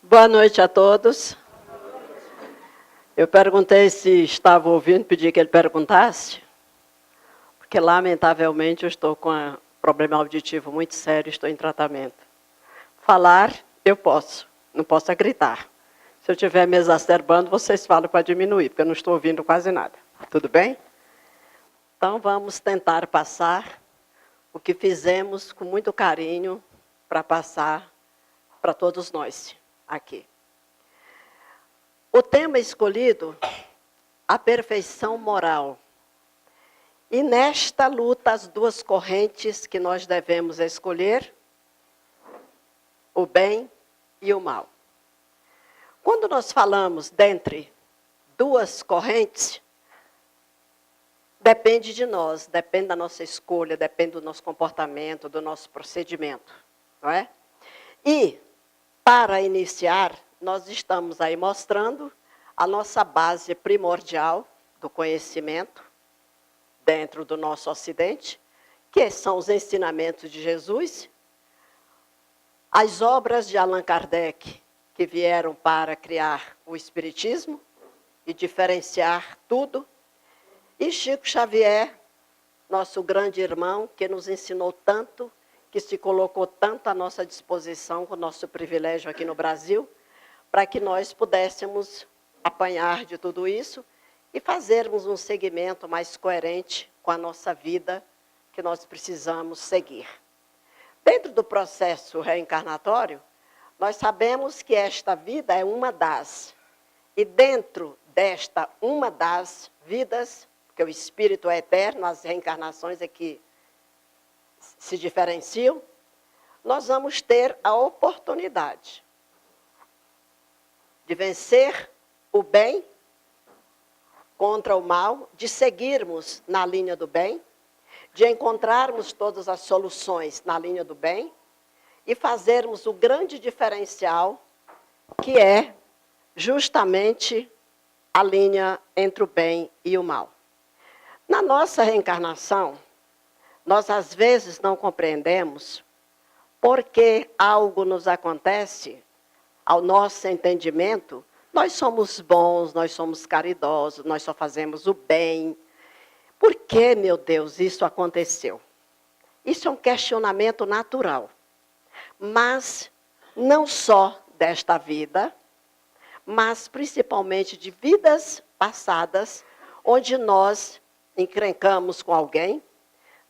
Boa noite a todos. Eu perguntei se estava ouvindo, pedi que ele perguntasse, porque lamentavelmente eu estou com um problema auditivo muito sério, estou em tratamento. Falar, eu posso, não posso gritar. Se eu estiver me exacerbando, vocês falam para diminuir, porque eu não estou ouvindo quase nada. Tudo bem? Então vamos tentar passar o que fizemos com muito carinho para passar para todos nós aqui. O tema escolhido, a perfeição moral. E nesta luta, as duas correntes que nós devemos escolher, o bem e o mal. Quando nós falamos dentre duas correntes, depende de nós, depende da nossa escolha, depende do nosso comportamento, do nosso procedimento, não é? E, para iniciar, nós estamos aí mostrando a nossa base primordial do conhecimento dentro do nosso Ocidente, que são os ensinamentos de Jesus, as obras de Allan Kardec, que vieram para criar o Espiritismo e diferenciar tudo, e Chico Xavier, nosso grande irmão, que nos ensinou tanto, que se colocou tanto à nossa disposição, com o nosso privilégio aqui no Brasil, para que nós pudéssemos apanhar de tudo isso e fazermos um segmento mais coerente com a nossa vida que nós precisamos seguir. Dentro do processo reencarnatório, nós sabemos que esta vida é uma das, e dentro desta uma das vidas, porque o espírito é eterno, as reencarnações é que se diferenciam, nós vamos ter a oportunidade de vencer o bem contra o mal, de seguirmos na linha do bem, de encontrarmos todas as soluções na linha do bem e fazermos o grande diferencial que é justamente a linha entre o bem e o mal. Na nossa reencarnação, nós às vezes não compreendemos porque algo nos acontece ao nosso entendimento. Nós somos bons, nós somos caridosos, nós só fazemos o bem. Por que, meu Deus, isso aconteceu? Isso é um questionamento natural. Mas não só desta vida, mas principalmente de vidas passadas, onde nós encrencamos com alguém,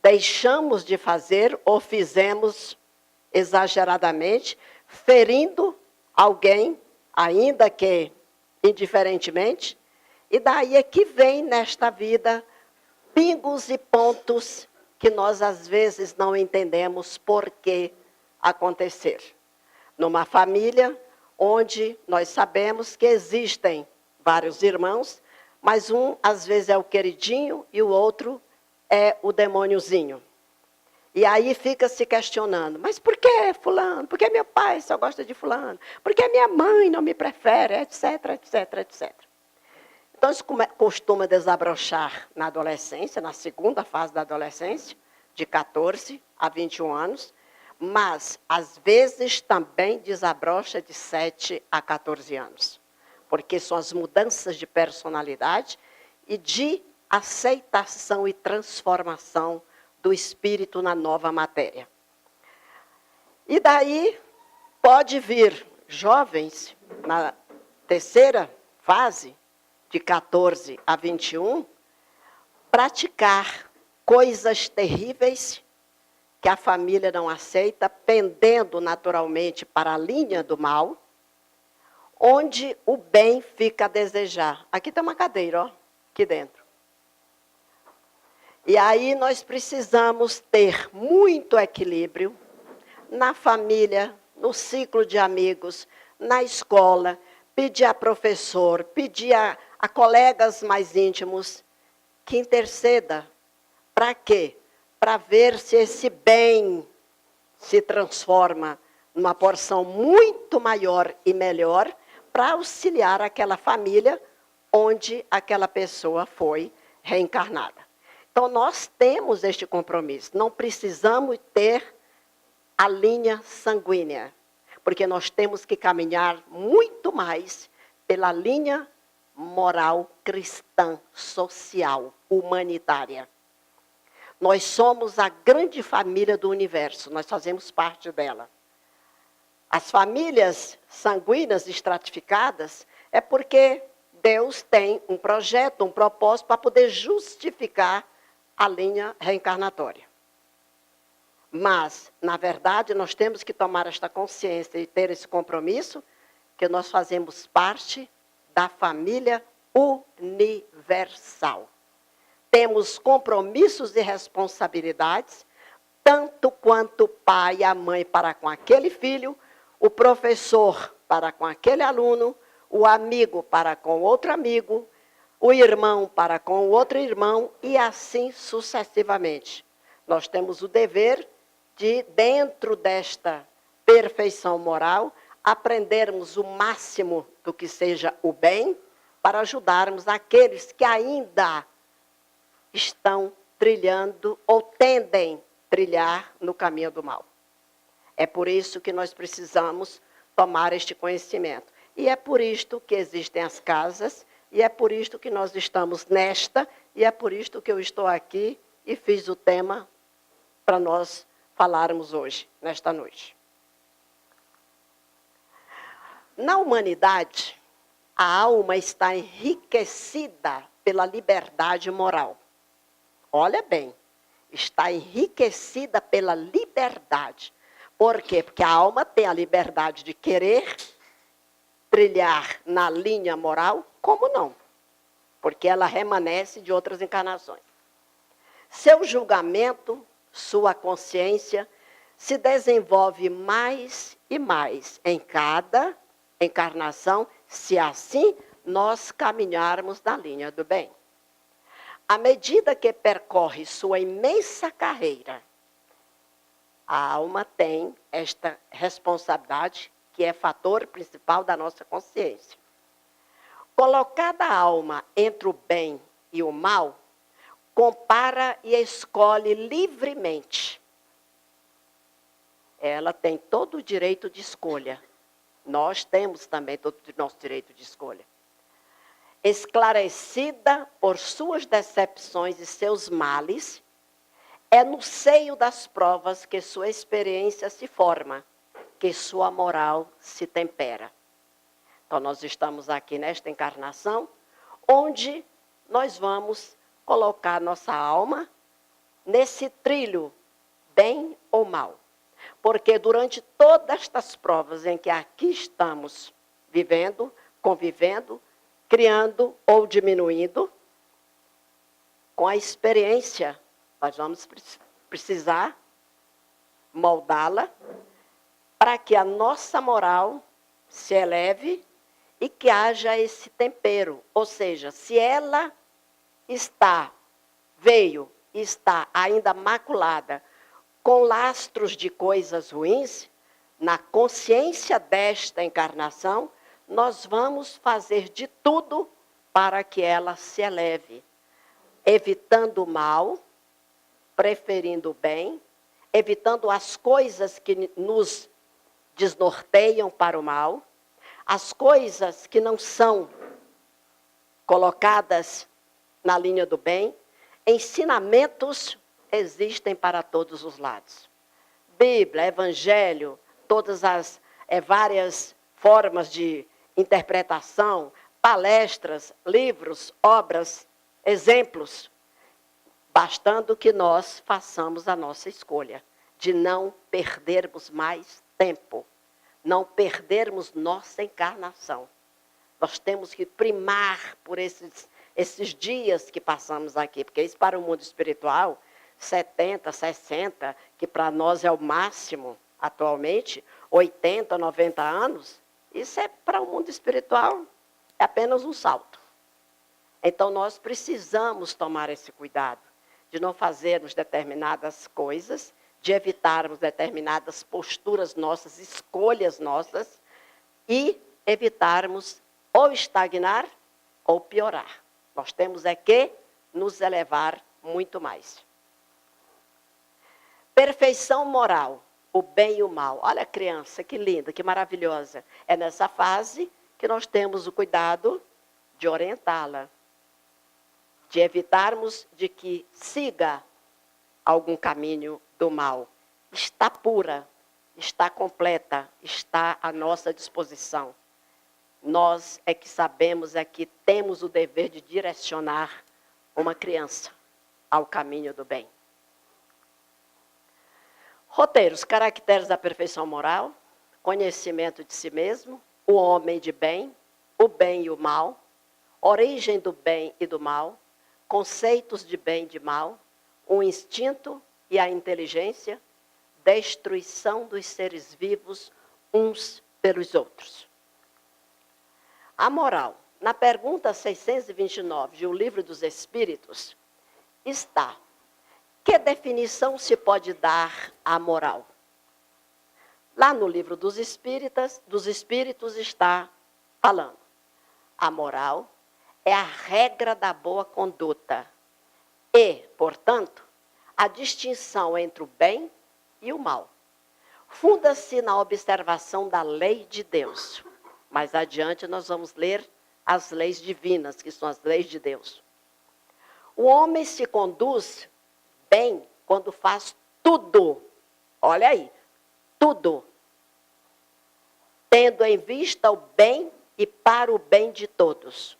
deixamos de fazer ou fizemos exageradamente, ferindo alguém, ainda que indiferentemente, e daí é que vem nesta vida pingos e pontos que nós às vezes não entendemos por que acontecer. Numa família onde nós sabemos que existem vários irmãos, mas um às vezes é o queridinho e o outro é o demôniozinho. E aí fica se questionando, mas por que fulano? Por que meu pai só gosta de fulano? Por que minha mãe não me prefere? Etc, etc, etc. Então isso costuma desabrochar na adolescência, na segunda fase da adolescência, de 14 a 21 anos, mas às vezes também desabrocha de 7 a 14 anos. Porque são as mudanças de personalidade e de aceitação e transformação do espírito na nova matéria. E daí pode vir jovens, na terceira fase, de 14 a 21, praticar coisas terríveis que a família não aceita, pendendo naturalmente para a linha do mal, onde o bem fica a desejar. Aqui tem uma cadeira, ó, aqui dentro. E aí nós precisamos ter muito equilíbrio na família, no ciclo de amigos, na escola, pedir a professor, pedir a colegas mais íntimos que interceda. Para quê? Para ver se esse bem se transforma numa porção muito maior e melhor para auxiliar aquela família onde aquela pessoa foi reencarnada. Então, nós temos este compromisso. Não precisamos ter a linha sanguínea. porque nós temos que caminhar muito mais pela linha moral cristã, social, humanitária. Nós somos a grande família do universo, nós fazemos parte dela. As famílias sanguíneas estratificadas é porque Deus tem um projeto, um propósito para poder justificar a linha reencarnatória. Mas, na verdade, nós temos que tomar esta consciência e ter esse compromisso que nós fazemos parte da família universal. Temos compromissos e responsabilidades, tanto quanto o pai e a mãe para com aquele filho, o professor para com aquele aluno, o amigo para com outro amigo, o irmão para com o outro irmão, e assim sucessivamente. Nós temos o dever de, dentro desta perfeição moral, aprendermos o máximo do que seja o bem, para ajudarmos aqueles que ainda estão trilhando ou tendem a trilhar no caminho do mal. É por isso que nós precisamos tomar este conhecimento. E é por isto que existem as casas, e é por isto que nós estamos nesta, e é por isto que eu estou aqui e fiz o tema para nós falarmos hoje, nesta noite. Na humanidade, a alma está enriquecida pela liberdade moral. Olha bem, está enriquecida pela liberdade. Por quê? Porque a alma tem a liberdade de querer trilhar na linha moral, como não? Porque ela remanesce de outras encarnações. Seu julgamento, sua consciência, se desenvolve mais e mais em cada encarnação, se assim nós caminharmos na linha do bem. À medida que percorre sua imensa carreira, a alma tem esta responsabilidade, que é fator principal da nossa consciência. Colocada a alma entre o bem e o mal, compara e escolhe livremente. Ela tem todo o direito de escolha. Nós temos também todo o nosso direito de escolha. Esclarecida por suas decepções e seus males, é no seio das provas que sua experiência se forma, que sua moral se tempera. Então, nós estamos aqui nesta encarnação, onde nós vamos colocar nossa alma nesse trilho, bem ou mal. Porque durante todas estas provas em que aqui estamos vivendo, convivendo, criando ou diminuindo, com a experiência, nós vamos precisar moldá-la para que a nossa moral se eleve e que haja esse tempero. Ou seja, se ela está ainda maculada com lastros de coisas ruins, na consciência desta encarnação, nós vamos fazer de tudo para que ela se eleve, evitando o mal, preferindo o bem, evitando as coisas que nos desnorteiam para o mal, as coisas que não são colocadas na linha do bem. Ensinamentos existem para todos os lados. Bíblia, Evangelho, todas as várias formas de interpretação, palestras, livros, obras, exemplos, bastando que nós façamos a nossa escolha de não perdermos mais tempo, não perdermos nossa encarnação. Nós temos que primar por esses dias que passamos aqui, porque isso para o mundo espiritual, 70, 60, que para nós é o máximo atualmente, 80, 90 anos, isso é para o mundo espiritual, é apenas um salto. Então nós precisamos tomar esse cuidado de não fazermos determinadas coisas, de evitarmos determinadas posturas nossas, escolhas nossas, e evitarmos ou estagnar ou piorar. Nós temos é que nos elevar muito mais. Perfeição moral o bem e o mal. Olha a criança, que linda, que maravilhosa. É nessa fase que nós temos o cuidado de orientá-la, de evitarmos de que siga algum caminho do mal. Está pura, está completa, está à nossa disposição. Nós é que sabemos, é que temos o dever de direcionar uma criança ao caminho do bem. Roteiros, caracteres da perfeição moral, conhecimento de si mesmo, o homem de bem, o bem e o mal, origem do bem e do mal, conceitos de bem e de mal, o instinto e a inteligência, destruição dos seres vivos uns pelos outros. A moral, na pergunta 629 de O Livro dos Espíritos, está: que definição se pode dar à moral? Lá no Livro dos Espíritos está falando: a moral é a regra da boa conduta e, portanto, a distinção entre o bem e o mal. Funda-se na observação da lei de Deus. Mais adiante nós vamos ler as leis divinas, que são as leis de Deus. O homem se conduz bem quando faz tudo, olha aí, tudo, tendo em vista o bem e para o bem de todos,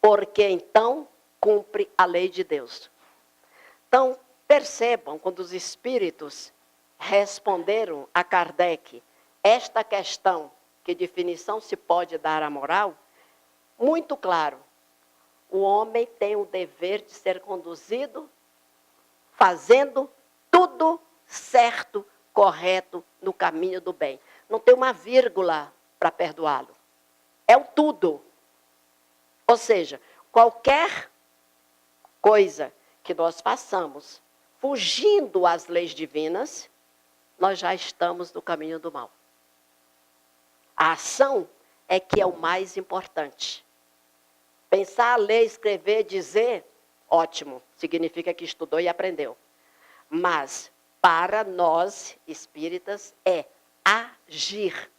porque então cumpre a lei de Deus. Então, percebam, quando os espíritos responderam a Kardec esta questão, que definição se pode dar à moral, muito claro, o homem tem o dever de ser conduzido fazendo tudo certo, correto, no caminho do bem. Não tem uma vírgula para perdoá-lo. É o tudo. Ou seja, qualquer coisa que nós façamos fugindo às leis divinas, nós já estamos no caminho do mal. A ação é que é o mais importante. Pensar, ler, escrever, dizer, ótimo, significa que estudou e aprendeu. Mas, para nós espíritas, é agir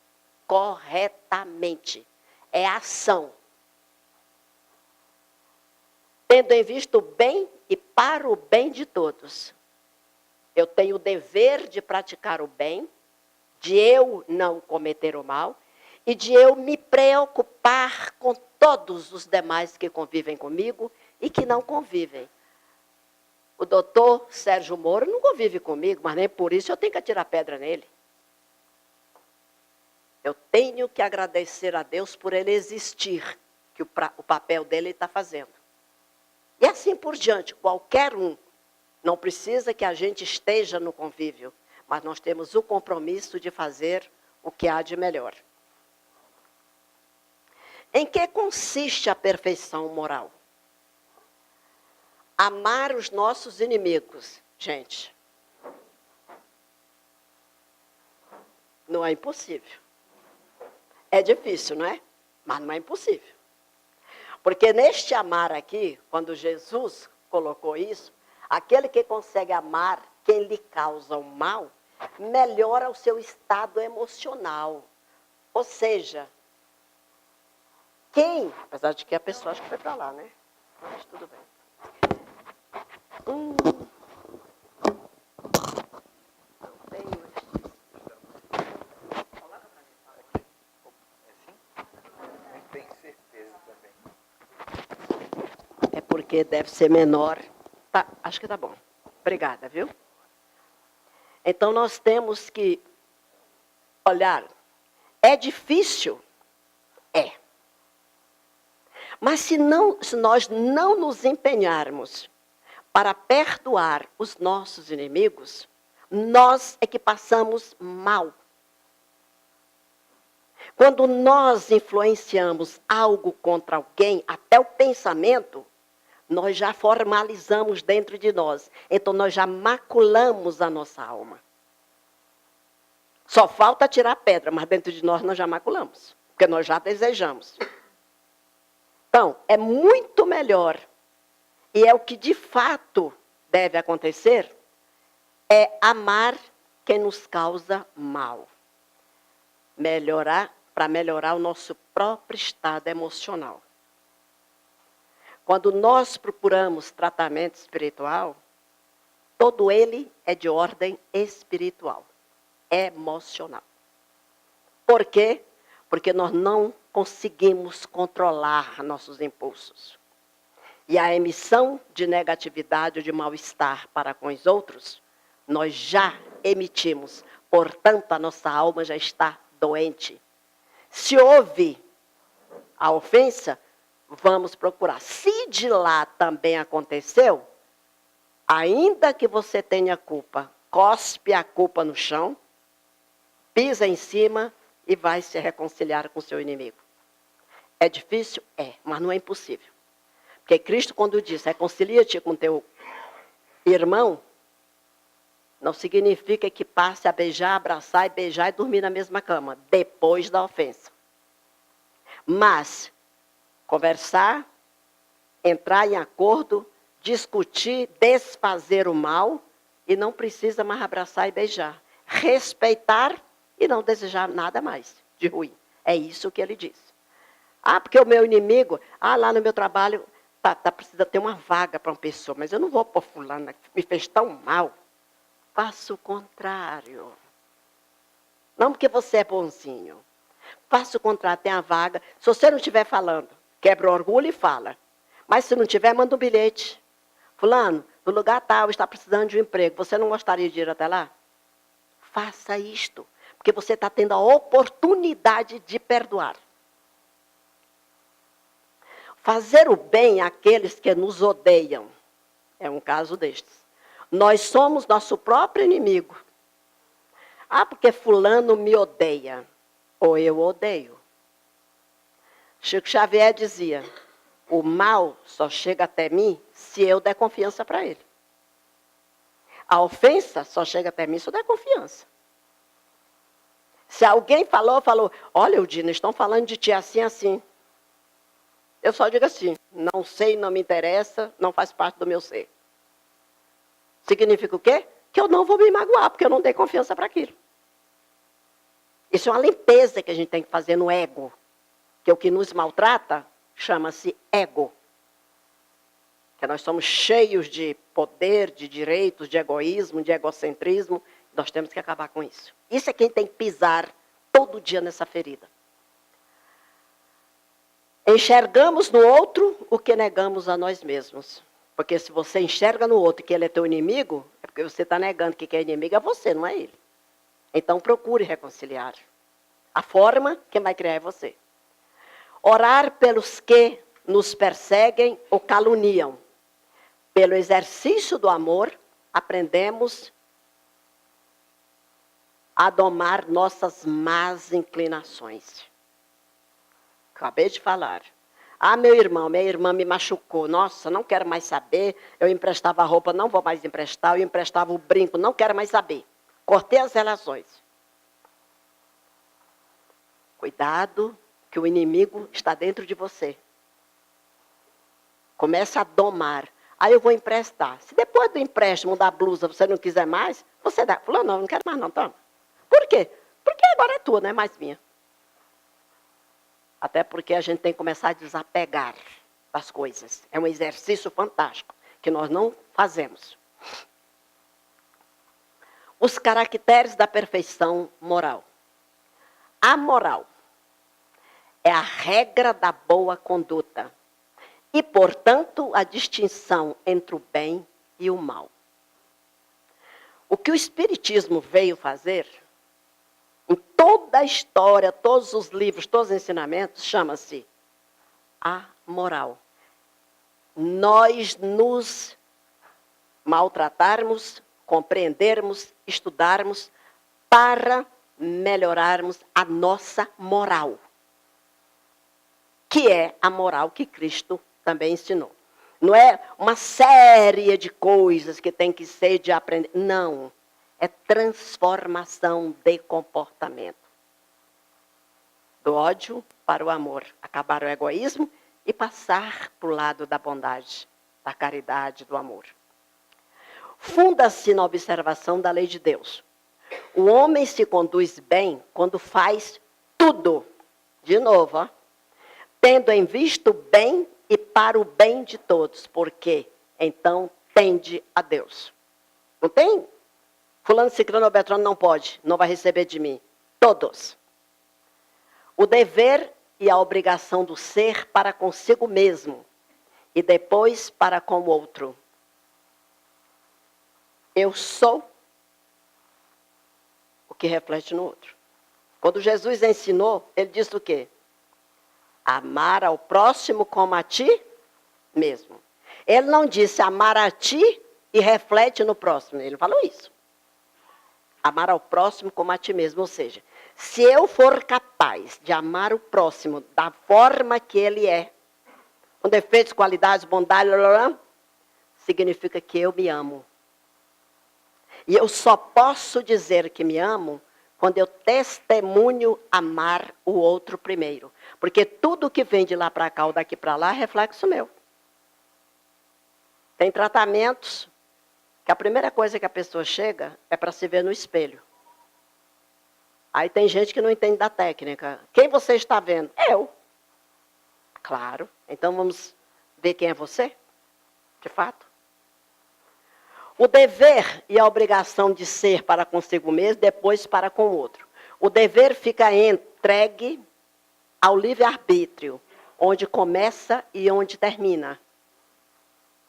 corretamente. É ação. Tendo em vista o bem e para o bem de todos. Eu tenho o dever de praticar o bem, de eu não cometer o mal, e de eu me preocupar com todos os demais que convivem comigo e que não convivem. O doutor Sérgio Moro não convive comigo, mas nem por isso eu tenho que atirar pedra nele. Eu tenho que agradecer a Deus por ele existir, que o papel dele está fazendo. E assim por diante, qualquer um. Não precisa que a gente esteja no convívio, mas nós temos o compromisso de fazer o que há de melhor. Em que consiste a perfeição moral? Amar os nossos inimigos. Gente, não é impossível. É difícil, não é? Mas não é impossível. Porque neste amar aqui, quando Jesus colocou isso, aquele que consegue amar quem lhe causa o mal, melhora o seu estado emocional. Ou seja, apesar de que a pessoa acho que foi para lá, né? Mas tudo bem. Não tenho este. Coloca para mim. É assim? Não tenho certeza também. É porque deve ser menor. Tá, acho que tá bom. Obrigada, viu? Então nós temos que olhar. É difícil? É. Mas se nós não nos empenharmos para perdoar os nossos inimigos, nós é que passamos mal. Quando nós influenciamos algo contra alguém, até o pensamento, nós já formalizamos dentro de nós. Então nós já maculamos a nossa alma. Só falta tirar a pedra, mas dentro de nós já maculamos, porque nós já desejamos. Então, é muito melhor, e é o que de fato deve acontecer, é amar quem nos causa mal. Para melhorar o nosso próprio estado emocional. Quando nós procuramos tratamento espiritual, todo ele é de ordem espiritual, emocional. Por quê? Porque nós não conseguimos controlar nossos impulsos. E a emissão de negatividade ou de mal-estar para com os outros, nós já emitimos. Portanto, a nossa alma já está doente. Se houve a ofensa, vamos procurar. Se de lá também aconteceu, ainda que você tenha culpa, cospe a culpa no chão, pisa em cima e vai se reconciliar com o seu inimigo. É difícil? É, mas não é impossível. Porque Cristo, quando diz, reconcilia-te com teu irmão, não significa que passe a beijar, abraçar e beijar e dormir na mesma cama, depois da ofensa. Mas, conversar, entrar em acordo, discutir, desfazer o mal, e não precisa mais abraçar e beijar. Respeitar e não desejar nada mais de ruim. É isso que ele diz. Ah, porque o meu inimigo, lá no meu trabalho, precisa ter uma vaga para uma pessoa, mas eu não vou pôr fulana, me fez tão mal. Faça o contrário. Não porque você é bonzinho. Faça o contrário, tem a vaga. Se você não estiver falando, quebra o orgulho e fala. Mas se não tiver, manda um bilhete. Fulano, no lugar tal, está precisando de um emprego. Você não gostaria de ir até lá? Faça isto. Porque você está tendo a oportunidade de perdoar. Fazer o bem àqueles que nos odeiam. É um caso destes. Nós somos nosso próprio inimigo. Ah, porque fulano me odeia. Ou eu odeio. Chico Xavier dizia, o mal só chega até mim se eu der confiança para ele. A ofensa só chega até mim se eu der confiança. Se alguém falou, olha, Eudina, estão falando de ti assim, assim. Eu só digo assim, não sei, não me interessa, não faz parte do meu ser. Significa o quê? Que eu não vou me magoar, porque eu não dei confiança para aquilo. Isso é uma limpeza que a gente tem que fazer no ego. Que o que nos maltrata chama-se ego. Que nós somos cheios de poder, de direitos, de egoísmo, de egocentrismo. Nós temos que acabar com isso. Isso é quem tem que pisar todo dia nessa ferida. Enxergamos no outro o que negamos a nós mesmos. Porque se você enxerga no outro que ele é teu inimigo, é porque você está negando que quem é inimigo é você, não é ele. Então procure reconciliar. A forma, quem vai criar é você. Orar pelos que nos perseguem ou caluniam. Pelo exercício do amor, aprendemos a domar nossas más inclinações. Acabei de falar. Ah, meu irmão, minha irmã me machucou. Nossa, não quero mais saber. Eu emprestava a roupa, não vou mais emprestar. Eu emprestava o brinco, não quero mais saber. Cortei as relações. Cuidado, que o inimigo está dentro de você. Começa a domar. Aí eu vou emprestar. Se depois do empréstimo da blusa você não quiser mais, você dá. Falou, não quero mais não, toma. Por quê? Porque agora é tua, não é mais minha. Até porque a gente tem que começar a desapegar das coisas. É um exercício fantástico, que nós não fazemos. Os caracteres da perfeição moral. A moral é a regra da boa conduta. E, portanto, a distinção entre o bem e o mal. O que o Espiritismo veio fazer, em toda a história, todos os livros, todos os ensinamentos, chama-se a moral. Nós nos maltratarmos, compreendermos, estudarmos para melhorarmos a nossa moral. Que é a moral que Cristo também ensinou. Não é uma série de coisas que tem que ser de aprender. Não. É transformação de comportamento. Do ódio para o amor. Acabar o egoísmo e passar para o lado da bondade, da caridade, do amor. Funda-se na observação da lei de Deus. O homem se conduz bem quando faz tudo. De novo, ó. Tendo em vista o bem e para o bem de todos. Porque então tende a Deus. Não tem? Fulano, ciclano ou beltrano não pode. Não vai receber de mim. Todos. O dever e a obrigação do ser para consigo mesmo. E depois para com o outro. Eu sou o que reflete no outro. Quando Jesus ensinou, ele disse o quê? Amar ao próximo como a ti mesmo. Ele não disse amar a ti e reflete no próximo. Ele falou isso. Amar ao próximo como a ti mesmo. Ou seja, se eu for capaz de amar o próximo da forma que ele é, com defeitos, qualidades, bondade, significa que eu me amo. E eu só posso dizer que me amo quando eu testemunho amar o outro primeiro. Porque tudo que vem de lá para cá ou daqui para lá é reflexo meu. Tem tratamentos que a primeira coisa que a pessoa chega é para se ver no espelho. Aí tem gente que não entende da técnica. Quem você está vendo? Eu. Claro. Então vamos ver quem é você? De fato. O dever e a obrigação de ser para consigo mesmo, depois para com o outro. O dever fica entregue ao livre-arbítrio, onde começa e onde termina.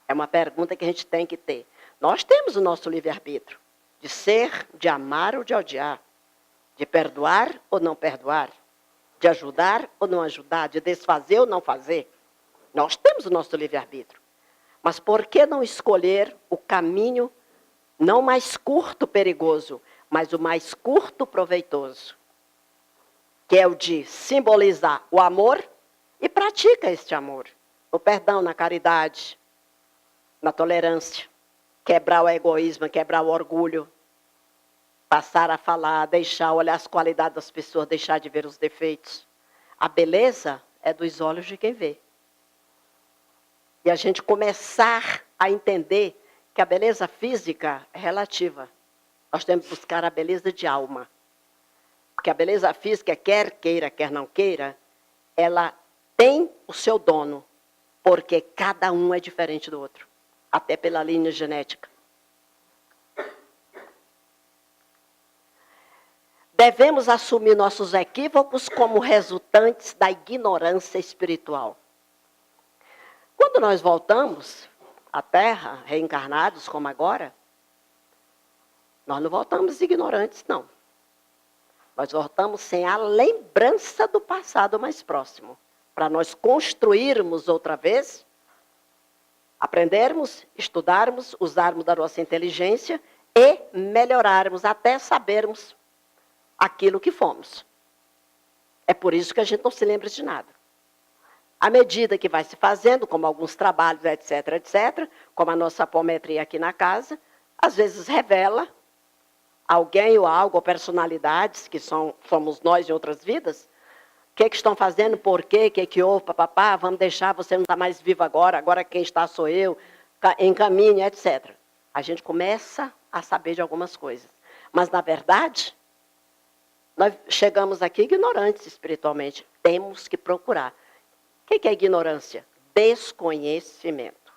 É uma pergunta que a gente tem que ter. Nós temos o nosso livre-arbítrio, de ser, de amar ou de odiar, de perdoar ou não perdoar, de ajudar ou não ajudar, de desfazer ou não fazer. Nós temos o nosso livre-arbítrio. Mas por que não escolher o caminho não mais curto, perigoso, mas o mais curto, proveitoso? Que é o de simbolizar o amor e pratica este amor. O perdão na caridade, na tolerância, quebrar o egoísmo, quebrar o orgulho, passar a falar, deixar olhar as qualidades das pessoas, deixar de ver os defeitos. A beleza é dos olhos de quem vê. E a gente começar a entender que a beleza física é relativa. Nós temos que buscar a beleza de alma. Porque a beleza física, quer queira, quer não queira, ela tem o seu dono. Porque cada um é diferente do outro. Até pela linha genética. Devemos assumir nossos equívocos como resultantes da ignorância espiritual. Quando nós voltamos à Terra, reencarnados como agora, nós não voltamos ignorantes, não. Nós voltamos sem a lembrança do passado mais próximo. Para nós construirmos outra vez, aprendermos, estudarmos, usarmos da nossa inteligência e melhorarmos até sabermos aquilo que fomos. É por isso que a gente não se lembra de nada. À medida que vai se fazendo, como alguns trabalhos, etc., etc., como a nossa apometria aqui na casa, às vezes revela alguém ou algo, ou personalidades, que somos nós em outras vidas, o que estão fazendo, por quê, o que houve, papapá, vamos deixar, você não está mais vivo agora quem está sou eu, encaminhe, etc. A gente começa a saber de algumas coisas. Mas, na verdade, nós chegamos aqui ignorantes espiritualmente. Temos que procurar. O que é ignorância? Desconhecimento.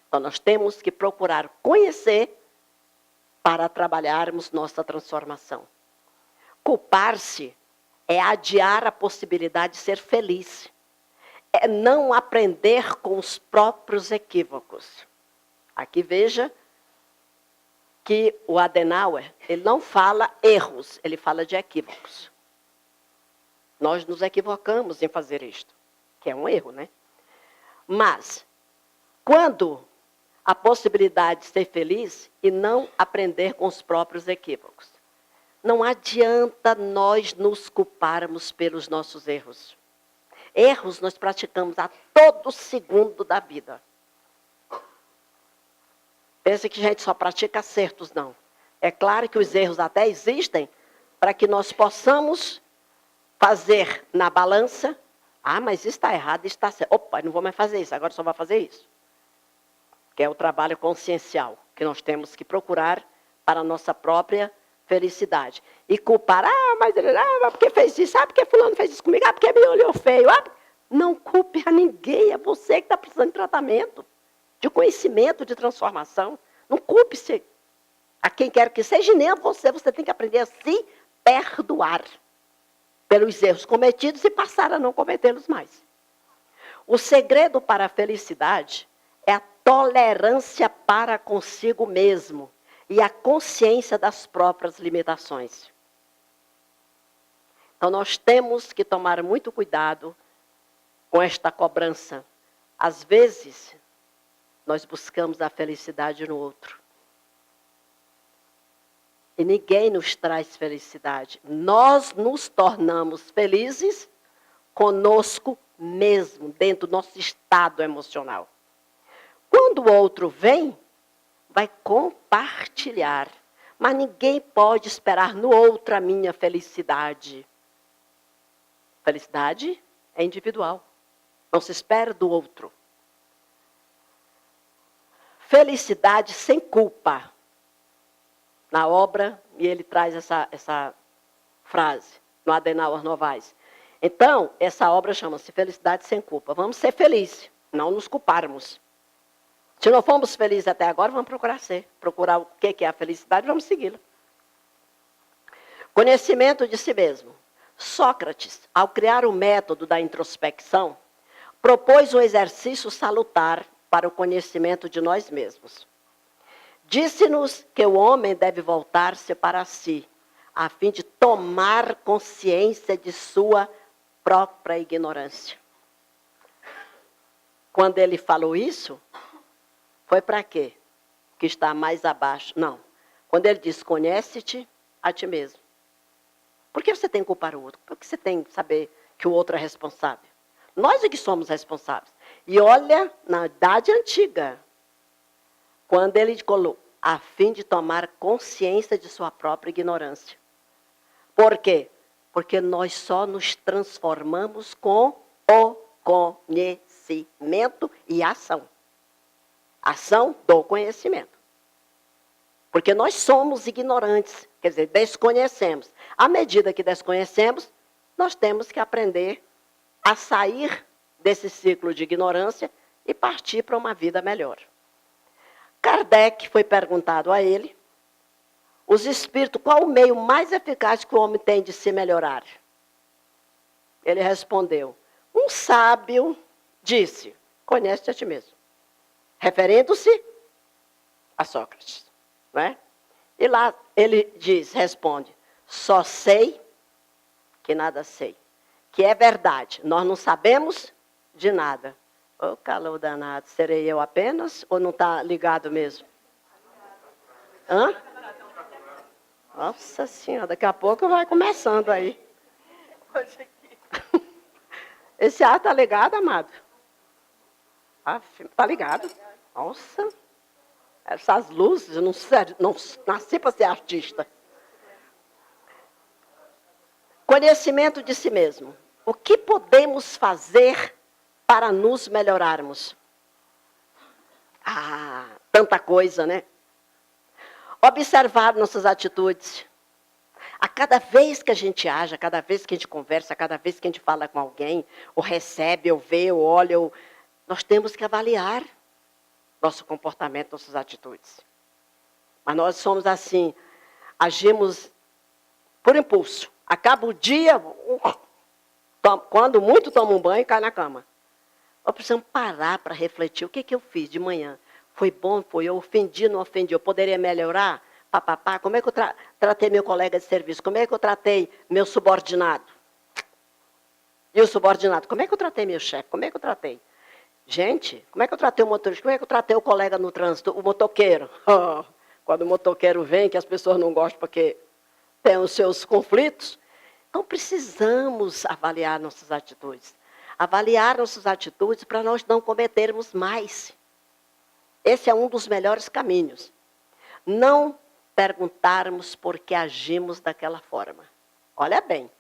Então, nós temos que procurar conhecer para trabalharmos nossa transformação. Culpar-se é adiar a possibilidade de ser feliz. É não aprender com os próprios equívocos. Aqui veja que o Adenauer, ele não fala erros, ele fala de equívocos. Nós nos equivocamos em fazer isto. Que é um erro, né? Mas, quando a possibilidade de ser feliz e não aprender com os próprios equívocos, não adianta nós nos culparmos pelos nossos erros. Erros nós praticamos a todo segundo da vida. Pensa que a gente só pratica acertos, não. É claro que os erros até existem para que nós possamos fazer na balança. Ah, mas isso está errado, isso está certo. Opa, não vou mais fazer isso, agora só vou fazer isso. Que é o trabalho consciencial que nós temos que procurar para a nossa própria felicidade. E culpar, mas porque fez isso, porque fulano fez isso comigo, porque me olhou feio. Não culpe a ninguém, é você que está precisando de tratamento, de conhecimento, de transformação. Não culpe-se a quem quer que seja, e nem a você. Você tem que aprender a se perdoar pelos erros cometidos e passar a não cometê-los mais. O segredo para a felicidade é a tolerância para consigo mesmo e a consciência das próprias limitações. Então, nós temos que tomar muito cuidado com esta cobrança. Às vezes, nós buscamos a felicidade no outro. E ninguém nos traz felicidade. Nós nos tornamos felizes conosco mesmo, dentro do nosso estado emocional. Quando o outro vem, vai compartilhar. Mas ninguém pode esperar no outro a minha felicidade. Felicidade é individual. Não se espera do outro. Felicidade sem culpa. Na obra, e ele traz essa frase, no Adenauer Novaes. Então, essa obra chama-se Felicidade Sem Culpa. Vamos ser felizes, não nos culparmos. Se não fomos felizes até agora, vamos procurar ser. Procurar o que é a felicidade, vamos segui-la. Conhecimento de si mesmo. Sócrates, ao criar o método da introspecção, propôs um exercício salutar para o conhecimento de nós mesmos. Disse-nos que o homem deve voltar-se para si, a fim de tomar consciência de sua própria ignorância. Quando ele falou isso, foi para quê? Que está mais abaixo. Não. Quando ele diz, conhece-te a ti mesmo. Por que você tem que culpar o outro? Por que você tem que saber que o outro é responsável? Nós é que somos responsáveis. E olha, na Idade Antiga, quando ele colocou, a fim de tomar consciência de sua própria ignorância. Por quê? Porque nós só nos transformamos com o conhecimento e ação. Ação do conhecimento. Porque nós somos ignorantes, quer dizer, desconhecemos. À medida que desconhecemos, nós temos que aprender a sair desse ciclo de ignorância e partir para uma vida melhor. Kardec foi perguntado a ele, os espíritos, qual o meio mais eficaz que o homem tem de se melhorar? Ele respondeu, um sábio disse, conhece-te a ti mesmo. Referindo-se a Sócrates. Não é? E lá ele responde, só sei que nada sei. Que é verdade, nós não sabemos de nada. Ô, calor danado, serei eu apenas ou não está ligado mesmo? Hã? Nossa Senhora, daqui a pouco vai começando aí. Esse ar está ligado, amado? Está ligado? Nossa, essas luzes, eu não nasci para ser artista. Conhecimento de si mesmo. O que podemos fazer para nos melhorarmos? Tanta coisa, né? Observar nossas atitudes. A cada vez que a gente age, a cada vez que a gente conversa, a cada vez que a gente fala com alguém, ou recebe, ou vê, ou olha, nós temos que avaliar nosso comportamento, nossas atitudes. Mas nós somos assim, agimos por impulso. Acaba o dia, quando muito toma um banho, cai na cama. Nós precisamos parar para refletir. O que eu fiz de manhã? Foi bom? Foi? Eu ofendi, não ofendi? Eu poderia melhorar? Papapá. Como é que eu tratei meu colega de serviço? Como é que eu tratei meu subordinado? E o subordinado? Como é que eu tratei meu chefe? Como é que eu tratei? Gente, como é que eu tratei o motorista? Como é que eu tratei o colega no trânsito? O motoqueiro. Quando o motoqueiro vem, que as pessoas não gostam porque tem os seus conflitos. Então, precisamos avaliar nossas atitudes. Avaliar nossas atitudes para nós não cometermos mais. Esse é um dos melhores caminhos. Não perguntarmos por que agimos daquela forma. Olha bem.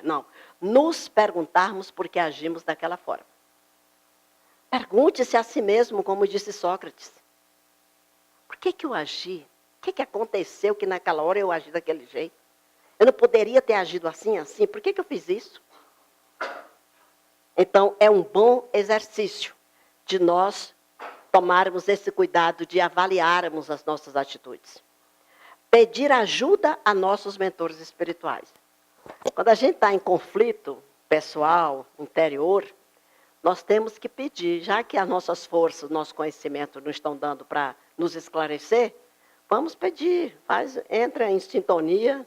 Não. Nos perguntarmos por que agimos daquela forma. Pergunte-se a si mesmo, como disse Sócrates. Por que eu agi que aconteceu que naquela hora eu agi daquele jeito? Eu não poderia ter agido assim, assim? Por que eu fiz isso? Então, é um bom exercício de nós tomarmos esse cuidado de avaliarmos as nossas atitudes. Pedir ajuda a nossos mentores espirituais. Quando a gente está em conflito pessoal, interior, nós temos que pedir, já que as nossas forças, nosso conhecimento não estão dando para nos esclarecer, vamos pedir, entra em sintonia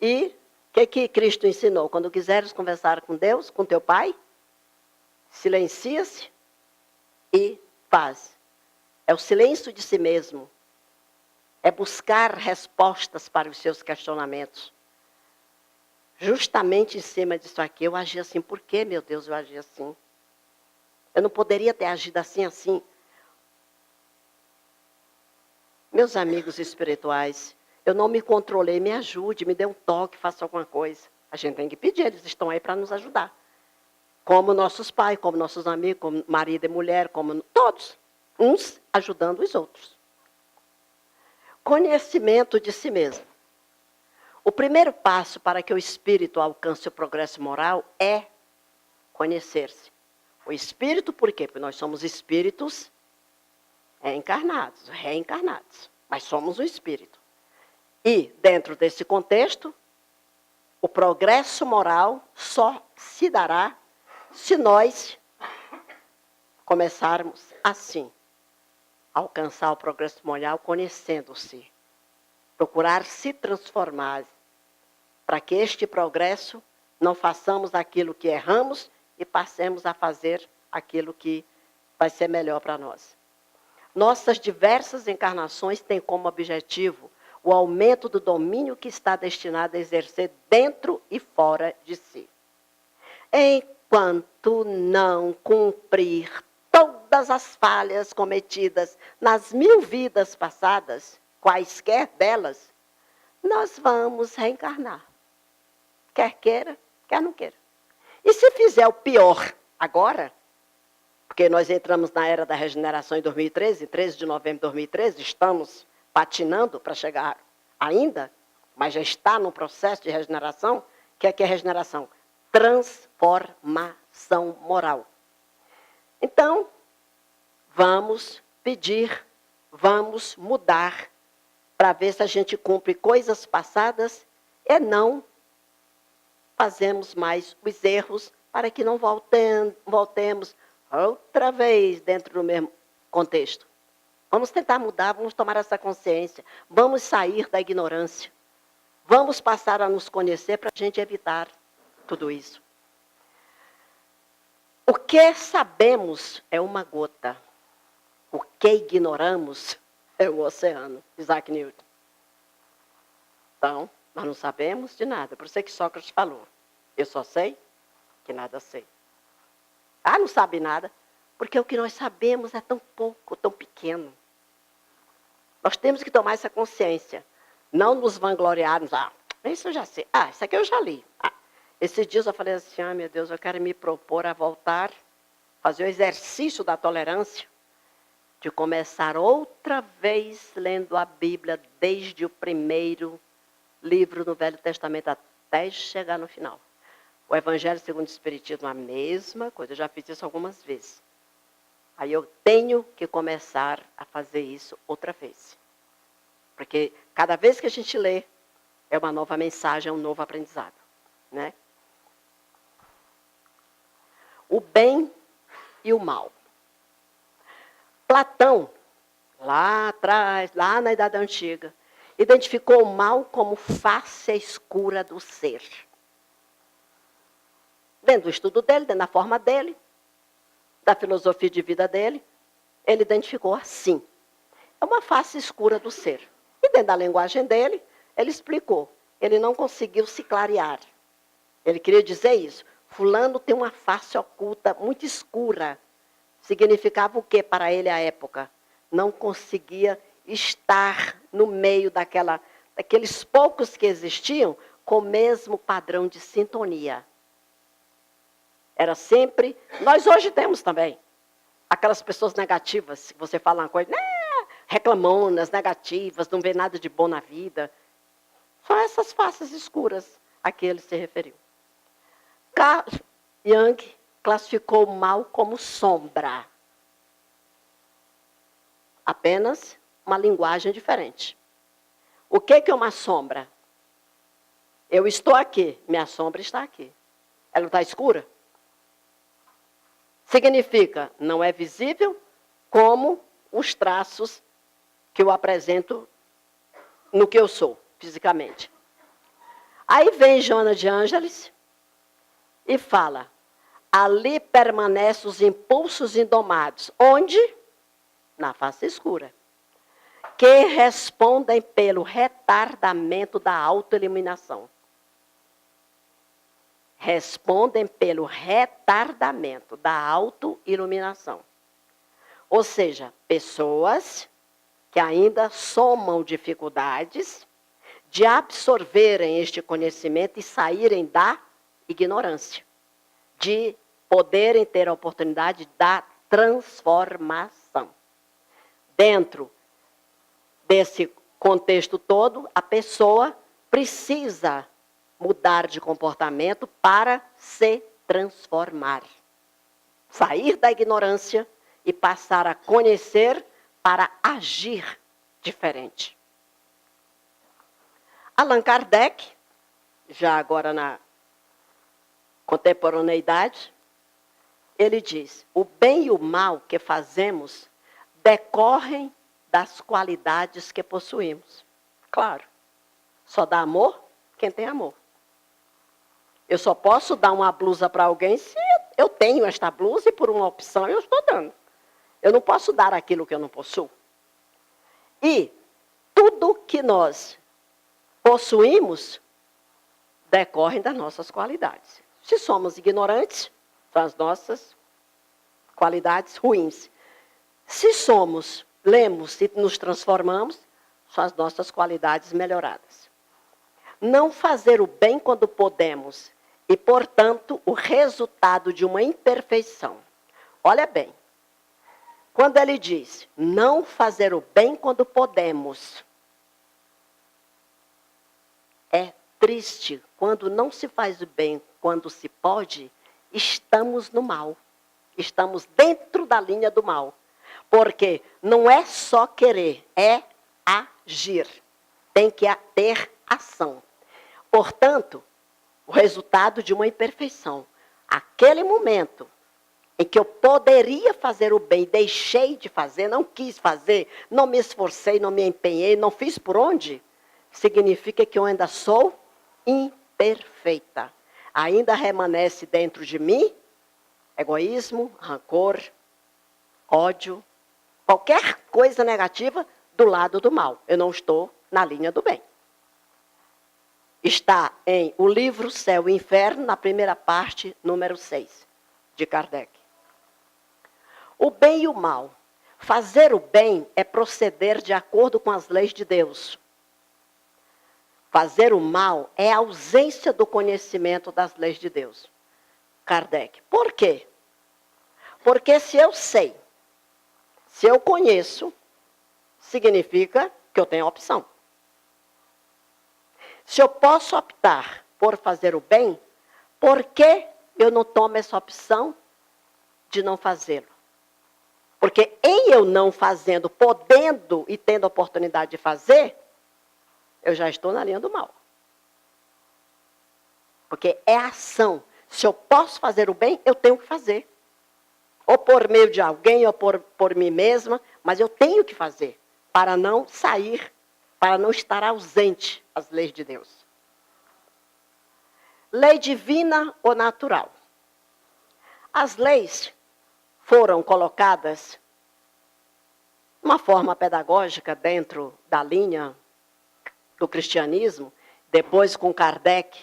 e o que Cristo ensinou? Quando quiseres conversar com Deus, com teu Pai, silencia-se e faz. É o silêncio de si mesmo. É buscar respostas para os seus questionamentos. Justamente em cima disso aqui, eu agi assim. Por que, meu Deus, eu agi assim? Eu não poderia ter agido assim, assim. Meus amigos espirituais, eu não me controlei, me ajude, me dê um toque, faça alguma coisa. A gente tem que pedir, eles estão aí para nos ajudar. Como nossos pais, como nossos amigos, como marido e mulher, como todos. Uns ajudando os outros. Conhecimento de si mesmo. O primeiro passo para que o espírito alcance o progresso moral é conhecer-se. O espírito, por quê? Porque nós somos espíritos encarnados, reencarnados. Mas somos um espírito. E, dentro desse contexto, o progresso moral só se dará se nós começarmos assim. Alcançar o progresso moral conhecendo-se. Procurar se transformar. Para que este progresso não façamos aquilo que erramos e passemos a fazer aquilo que vai ser melhor para nós. Nossas diversas encarnações têm como objetivo o aumento do domínio que está destinado a exercer dentro e fora de si. Enquanto não cumprir todas as falhas cometidas nas 1000 vidas passadas, quaisquer delas, nós vamos reencarnar. Quer queira, quer não queira. E se fizer o pior agora, porque nós entramos na era da regeneração em 2013, 13 de novembro de 2013, estamos patinando para chegar ainda, mas já está no processo de regeneração. O que é regeneração? Transformação moral. Então, vamos pedir, vamos mudar, para ver se a gente cumpre coisas passadas e não fazemos mais os erros, para que não voltemos outra vez dentro do mesmo contexto. Vamos tentar mudar, vamos tomar essa consciência, vamos sair da ignorância, vamos passar a nos conhecer para a gente evitar tudo isso. O que sabemos é uma gota. O que ignoramos é o oceano. Isaac Newton. Então, nós não sabemos de nada. Por isso é que Sócrates falou. Eu só sei que nada sei. Ah, não sabe nada. Porque o que nós sabemos é tão pouco, tão pequeno. Nós temos que tomar essa consciência. Não nos vangloriarmos. Ah, isso eu já sei. Ah, isso aqui eu já li. Esses dias eu falei assim, meu Deus, eu quero me propor a voltar, fazer o exercício da tolerância, de começar outra vez lendo a Bíblia, desde o primeiro livro do Velho Testamento até chegar no final. O Evangelho segundo o Espiritismo, a mesma coisa, eu já fiz isso algumas vezes. Aí eu tenho que começar a fazer isso outra vez. Porque cada vez que a gente lê, é uma nova mensagem, é um novo aprendizado. Né? O bem e o mal. Platão, lá atrás, lá na Idade Antiga, identificou o mal como face escura do ser. Dentro do estudo dele, dentro da forma dele, da filosofia de vida dele, ele identificou assim. É uma face escura do ser. E dentro da linguagem dele, ele explicou. Ele não conseguiu se clarear. Ele queria dizer isso. Fulano tem uma face oculta muito escura. Significava o quê para ele à época? Não conseguia estar no meio daqueles poucos que existiam com o mesmo padrão de sintonia. Era sempre... Nós hoje temos também aquelas pessoas negativas, que você fala uma coisa, reclamonas, negativas, não vê nada de bom na vida. São essas faces escuras a que ele se referiu. Carl Jung classificou o mal como sombra. Apenas uma linguagem diferente. O que é uma sombra? Eu estou aqui, minha sombra está aqui. Ela não está escura? Significa, não é visível como os traços que eu apresento no que eu sou, fisicamente. Aí vem Joana de Ângeles e fala, ali permanecem os impulsos indomados. Onde? Na face escura. Que respondem pelo retardamento da autoeliminação. Respondem pelo retardamento da autoiluminação. Ou seja, pessoas que ainda somam dificuldades de absorverem este conhecimento e saírem da ignorância, de poderem ter a oportunidade da transformação. Dentro desse contexto todo, a pessoa precisa mudar de comportamento para se transformar. Sair da ignorância e passar a conhecer para agir diferente. Allan Kardec, já agora na contemporaneidade, ele diz, o bem e o mal que fazemos decorrem das qualidades que possuímos. Claro, só dá amor quem tem amor. Eu só posso dar uma blusa para alguém se eu tenho esta blusa e por uma opção eu estou dando. Eu não posso dar aquilo que eu não possuo. E tudo que nós possuímos decorre das nossas qualidades. Se somos ignorantes, são as nossas qualidades ruins. Se somos, lemos e nos transformamos, são as nossas qualidades melhoradas. Não fazer o bem quando podemos e, portanto, o resultado de uma imperfeição. Olha bem, quando ele diz, não fazer o bem quando podemos, é triste, quando não se faz o bem, quando se pode, estamos no mal. Estamos dentro da linha do mal. Porque não é só querer, é agir. Tem que ter ação. Portanto, o resultado de uma imperfeição. Aquele momento em que eu poderia fazer o bem, deixei de fazer, não quis fazer, não me esforcei, não me empenhei, não fiz por onde, significa que eu ainda sou imperfeita. Ainda remanesce dentro de mim egoísmo, rancor, ódio, qualquer coisa negativa do lado do mal. Eu não estou na linha do bem. Está em o livro Céu e Inferno, na primeira parte, número 6, de Kardec. O bem e o mal. Fazer o bem é proceder de acordo com as leis de Deus. Fazer o mal é a ausência do conhecimento das leis de Deus. Kardec. Por quê? Porque se eu sei, se eu conheço, significa que eu tenho opção. Se eu posso optar por fazer o bem, por que eu não tomo essa opção de não fazê-lo? Porque em eu não fazendo, podendo e tendo a oportunidade de fazer, eu já estou na linha do mal. Porque é ação. Se eu posso fazer o bem, eu tenho que fazer. Ou por meio de alguém, ou por mim mesma, mas eu tenho que fazer, para não sair, para não estar ausente às leis de Deus. Lei divina ou natural? As leis foram colocadas de uma forma pedagógica dentro da linha do cristianismo, depois com Kardec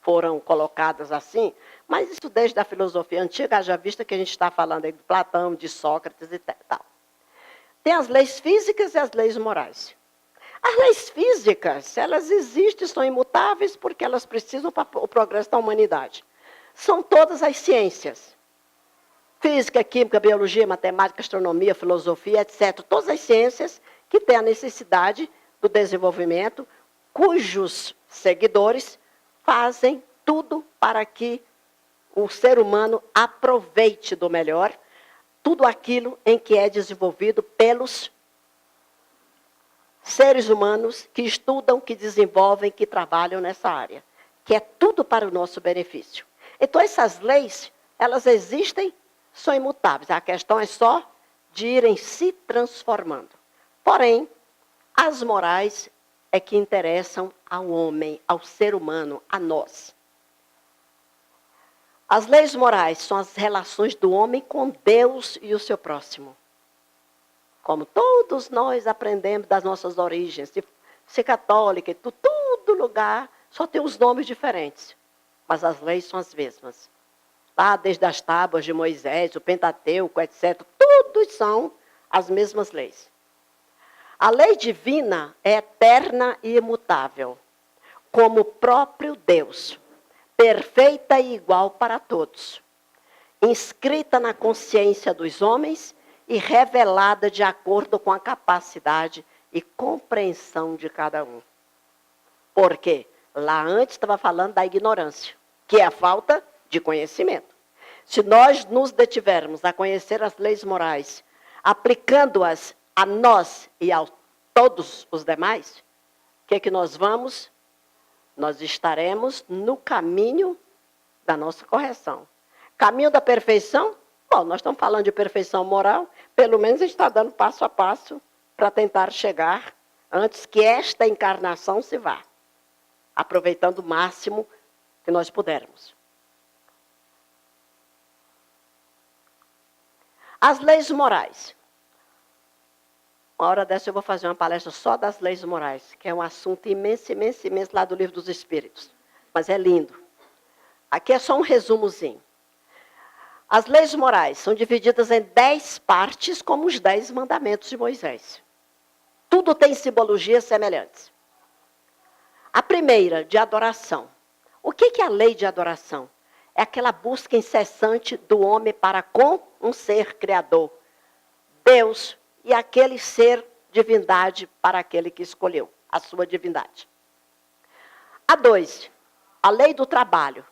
foram colocadas assim, mas isso desde a filosofia antiga, já vista que a gente está falando aí de Platão, de Sócrates e tal. Tem as leis físicas e as leis morais. As leis físicas, elas existem, são imutáveis, porque elas precisam para o progresso da humanidade. São todas as ciências. Física, química, biologia, matemática, astronomia, filosofia, etc. Todas as ciências que têm a necessidade do desenvolvimento, cujos seguidores fazem tudo para que o ser humano aproveite do melhor tudo aquilo em que é desenvolvido pelos seres humanos que estudam, que desenvolvem, que trabalham nessa área, que é tudo para o nosso benefício. Então, essas leis, elas existem, são imutáveis. A questão é só de irem se transformando. Porém, as morais é que interessam ao homem, ao ser humano, a nós. As leis morais são as relações do homem com Deus e o seu próximo. Como todos nós aprendemos das nossas origens, de ser católica, e todo lugar só tem os nomes diferentes, mas as leis são as mesmas. Lá desde as tábuas de Moisés, o Pentateuco, etc., todos são as mesmas leis. A lei divina é eterna e imutável, como o próprio Deus, perfeita e igual para todos, inscrita na consciência dos homens e revelada de acordo com a capacidade e compreensão de cada um. Porque lá antes estava falando da ignorância, que é a falta de conhecimento. Se nós nos detivermos a conhecer as leis morais, aplicando-as a nós e a todos os demais, o que é que nós vamos? Nós estaremos no caminho da nossa correção. Caminho da perfeição? Bom, nós estamos falando de perfeição moral, pelo menos a gente está dando passo a passo para tentar chegar antes que esta encarnação se vá, aproveitando o máximo que nós pudermos. As leis morais. Uma hora dessa eu vou fazer uma palestra só das leis morais, que é um assunto imenso, imenso, imenso lá do Livro dos Espíritos. Mas é lindo. Aqui é só um resumozinho. As leis morais são divididas em 10 partes, como os 10 mandamentos de Moisés. Tudo tem simbologias semelhantes. A primeira, de adoração. O que é a lei de adoração? É aquela busca incessante do homem para com um ser criador, Deus, e aquele ser divindade para aquele que escolheu a sua divindade. A 2, a lei do trabalho,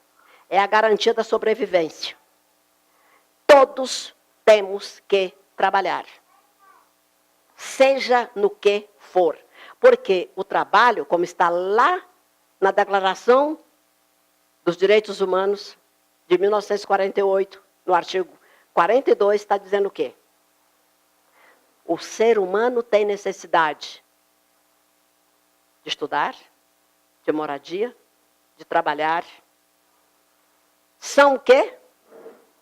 é a garantia da sobrevivência. Todos temos que trabalhar, seja no que for, porque o trabalho, como está lá na Declaração dos Direitos Humanos de 1948, no artigo 42, está dizendo o quê? O ser humano tem necessidade de estudar, de moradia, de trabalhar. São o quê?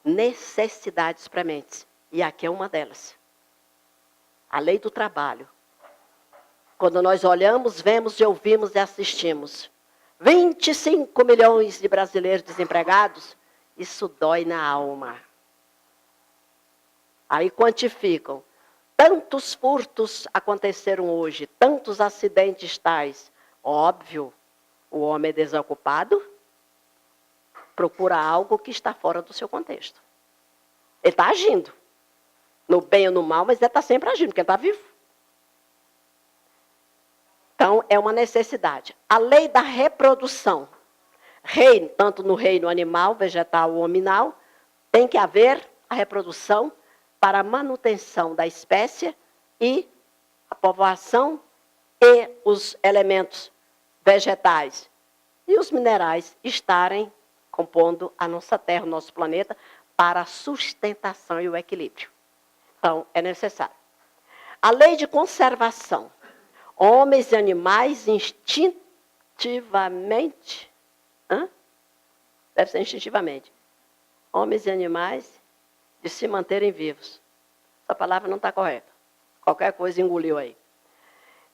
Necessidades prementes. E aqui é uma delas. A lei do trabalho. Quando nós olhamos, vemos e ouvimos e assistimos 25 milhões de brasileiros desempregados, isso dói na alma. Aí quantificam. Tantos furtos aconteceram hoje, tantos acidentes tais. Óbvio, o homem é desocupado, procura algo que está fora do seu contexto. Ele está agindo, no bem ou no mal, mas ele está sempre agindo, porque ele está vivo. Então, é uma necessidade. A lei da reprodução. Reino, tanto no reino animal, vegetal ou hominal, tem que haver a reprodução para a manutenção da espécie e a povoação e os elementos vegetais e os minerais estarem compondo a nossa Terra, o nosso planeta, para a sustentação e o equilíbrio. Então, é necessário. A lei de conservação. Homens e animais instintivamente, deve ser instintivamente, homens e animais de se manterem vivos. Essa palavra não está correta. Qualquer coisa engoliu aí.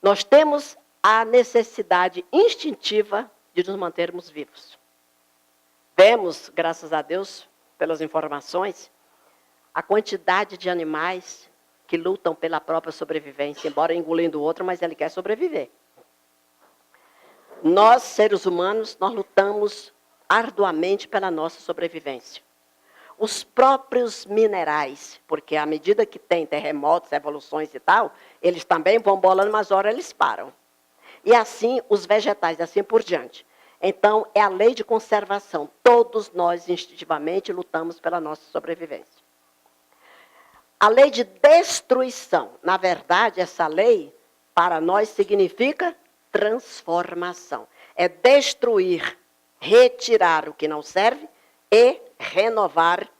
Nós temos a necessidade instintiva de nos mantermos vivos. Vemos, graças a Deus, pelas informações, a quantidade de animais que lutam pela própria sobrevivência, embora engolindo o outro, mas ele quer sobreviver. Nós, seres humanos, nós lutamos arduamente pela nossa sobrevivência. os próprios minerais, porque à medida que tem terremotos, evoluções e tal, eles também vão bolando, mas hora eles param. E assim os vegetais, assim por diante. Então, é a lei de conservação. Todos nós, instintivamente, lutamos pela nossa sobrevivência. A lei de destruição. Na verdade, essa lei, para nós, significa transformação. É destruir, retirar o que não serve e renovar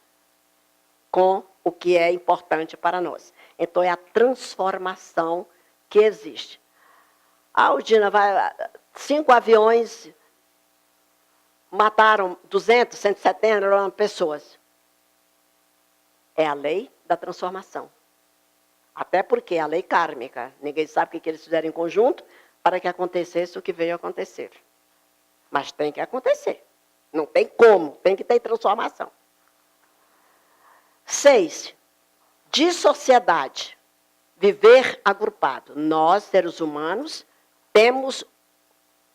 com o que é importante para nós. Então, é a transformação que existe. A Aldina, 5 aviões mataram 200, 170 pessoas. É a lei da transformação. Até porque é a lei kármica. Ninguém sabe o que eles fizeram em conjunto para que acontecesse o que veio acontecer. Mas tem que acontecer. Não tem como, tem que ter transformação. 6. De sociedade. Viver agrupado. Nós, seres humanos, temos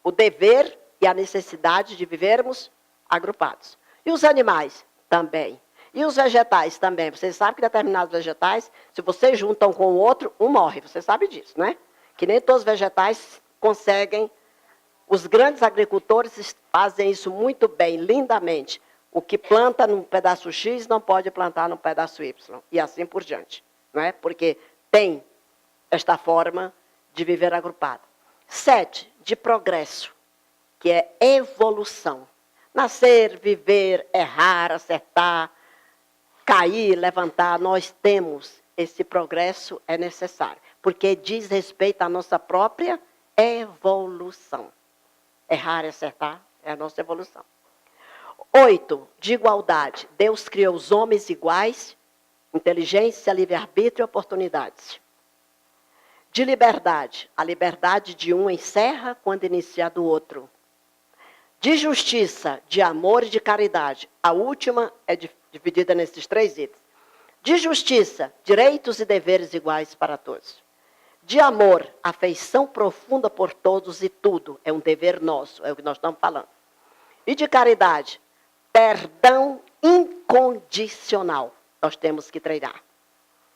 o dever e a necessidade de vivermos agrupados. E os animais? Também. E os vegetais também. Vocês sabem que determinados vegetais, se vocês juntam com o outro, um morre. Você sabe disso, né? Que nem todos os vegetais conseguem. Os grandes agricultores fazem isso muito bem, lindamente. O que planta num pedaço X não pode plantar num pedaço Y. E assim por diante. Não é? Porque tem esta forma de viver agrupado. 7. De progresso, que é evolução. Nascer, viver, errar, acertar, cair, levantar, nós temos esse progresso, é necessário. Porque diz respeito à nossa própria evolução. Errar e acertar é a nossa evolução. 8. De igualdade. Deus criou os homens iguais, inteligência, livre-arbítrio e oportunidades. De liberdade. A liberdade de um encerra quando inicia do outro. De justiça, de amor e de caridade. A última é dividida nesses 3 itens. De justiça, direitos e deveres iguais para todos. De amor, afeição profunda por todos e tudo. É um dever nosso, é o que nós estamos falando. E de caridade, perdão incondicional. Nós temos que treinar.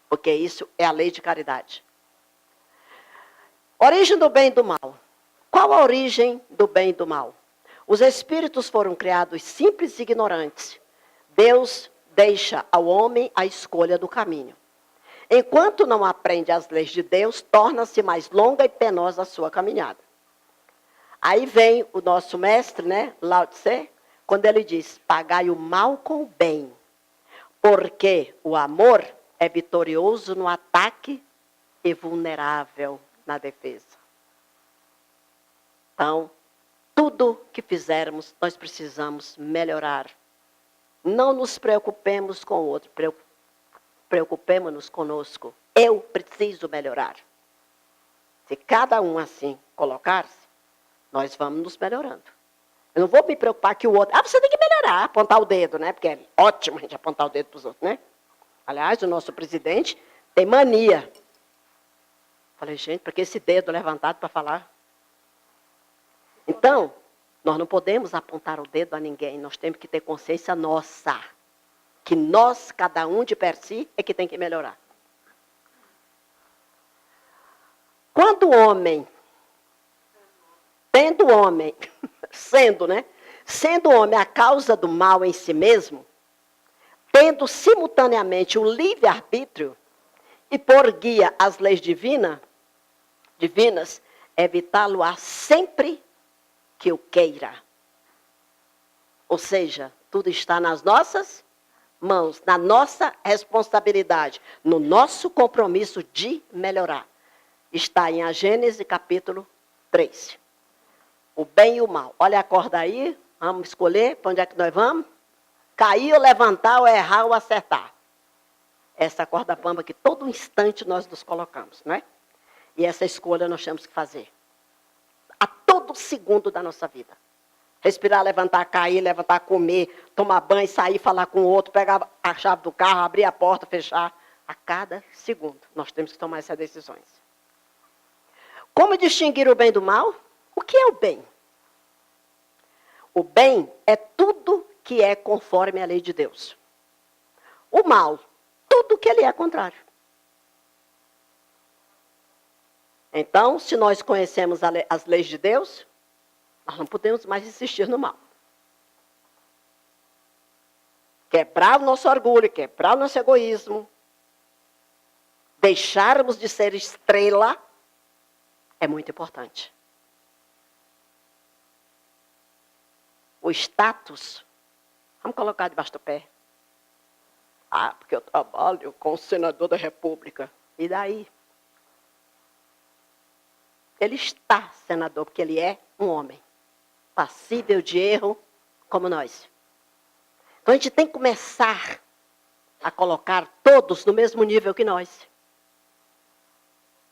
Porque isso é a lei de caridade. Origem do bem e do mal. Qual a origem do bem e do mal? Os espíritos foram criados simples e ignorantes. Deus deixa ao homem a escolha do caminho. Enquanto não aprende as leis de Deus, torna-se mais longa e penosa a sua caminhada. Aí vem o nosso mestre, né, Lao Tse, quando ele diz, pagai o mal com o bem, porque o amor é vitorioso no ataque e vulnerável na defesa. Então, tudo que fizermos, nós precisamos melhorar. Não nos preocupemos com o outro, preocupemos-nos conosco. Eu preciso melhorar. Se cada um assim colocar-se, nós vamos nos melhorando. Eu não vou me preocupar que o outro... você tem que melhorar, apontar o dedo, né? Porque é ótimo a gente apontar o dedo para os outros, né? Aliás, o nosso presidente tem mania. Falei, gente, por que esse dedo levantado para falar? Então, nós não podemos apontar o dedo a ninguém. Nós temos que ter consciência nossa. Que nós, cada um de per si, é que tem que melhorar. Quando o homem, sendo o homem a causa do mal em si mesmo, tendo simultaneamente o livre-arbítrio e por guia as leis divinas, evitá-lo-á sempre que o queira. Ou seja, tudo está nas nossas mãos, na nossa responsabilidade, no nosso compromisso de melhorar. Está em a Gênesis capítulo 3. O bem e o mal. Olha a corda aí, vamos escolher para onde é que nós vamos. Cair ou levantar, ou errar ou acertar. Essa corda bamba que todo instante nós nos colocamos, não é? E essa escolha nós temos que fazer. A todo segundo da nossa vida. Respirar, levantar, cair, levantar, comer, tomar banho, sair, falar com o outro, pegar a chave do carro, abrir a porta, fechar. A cada segundo nós temos que tomar essas decisões. Como distinguir o bem do mal? O que é o bem? O bem é tudo que é conforme a lei de Deus. o mal, tudo que ele é contrário. Então, se nós conhecemos as leis de Deus, nós não podemos mais insistir no mal. Quebrar o nosso orgulho, quebrar o nosso egoísmo, deixarmos de ser estrela, é muito importante. O status, vamos colocar debaixo do pé. Ah, porque eu trabalho com o senador da República. E daí? Ele está senador, porque ele é um homem. Passível de erro, como nós. Então a gente tem que começar a colocar todos no mesmo nível que nós.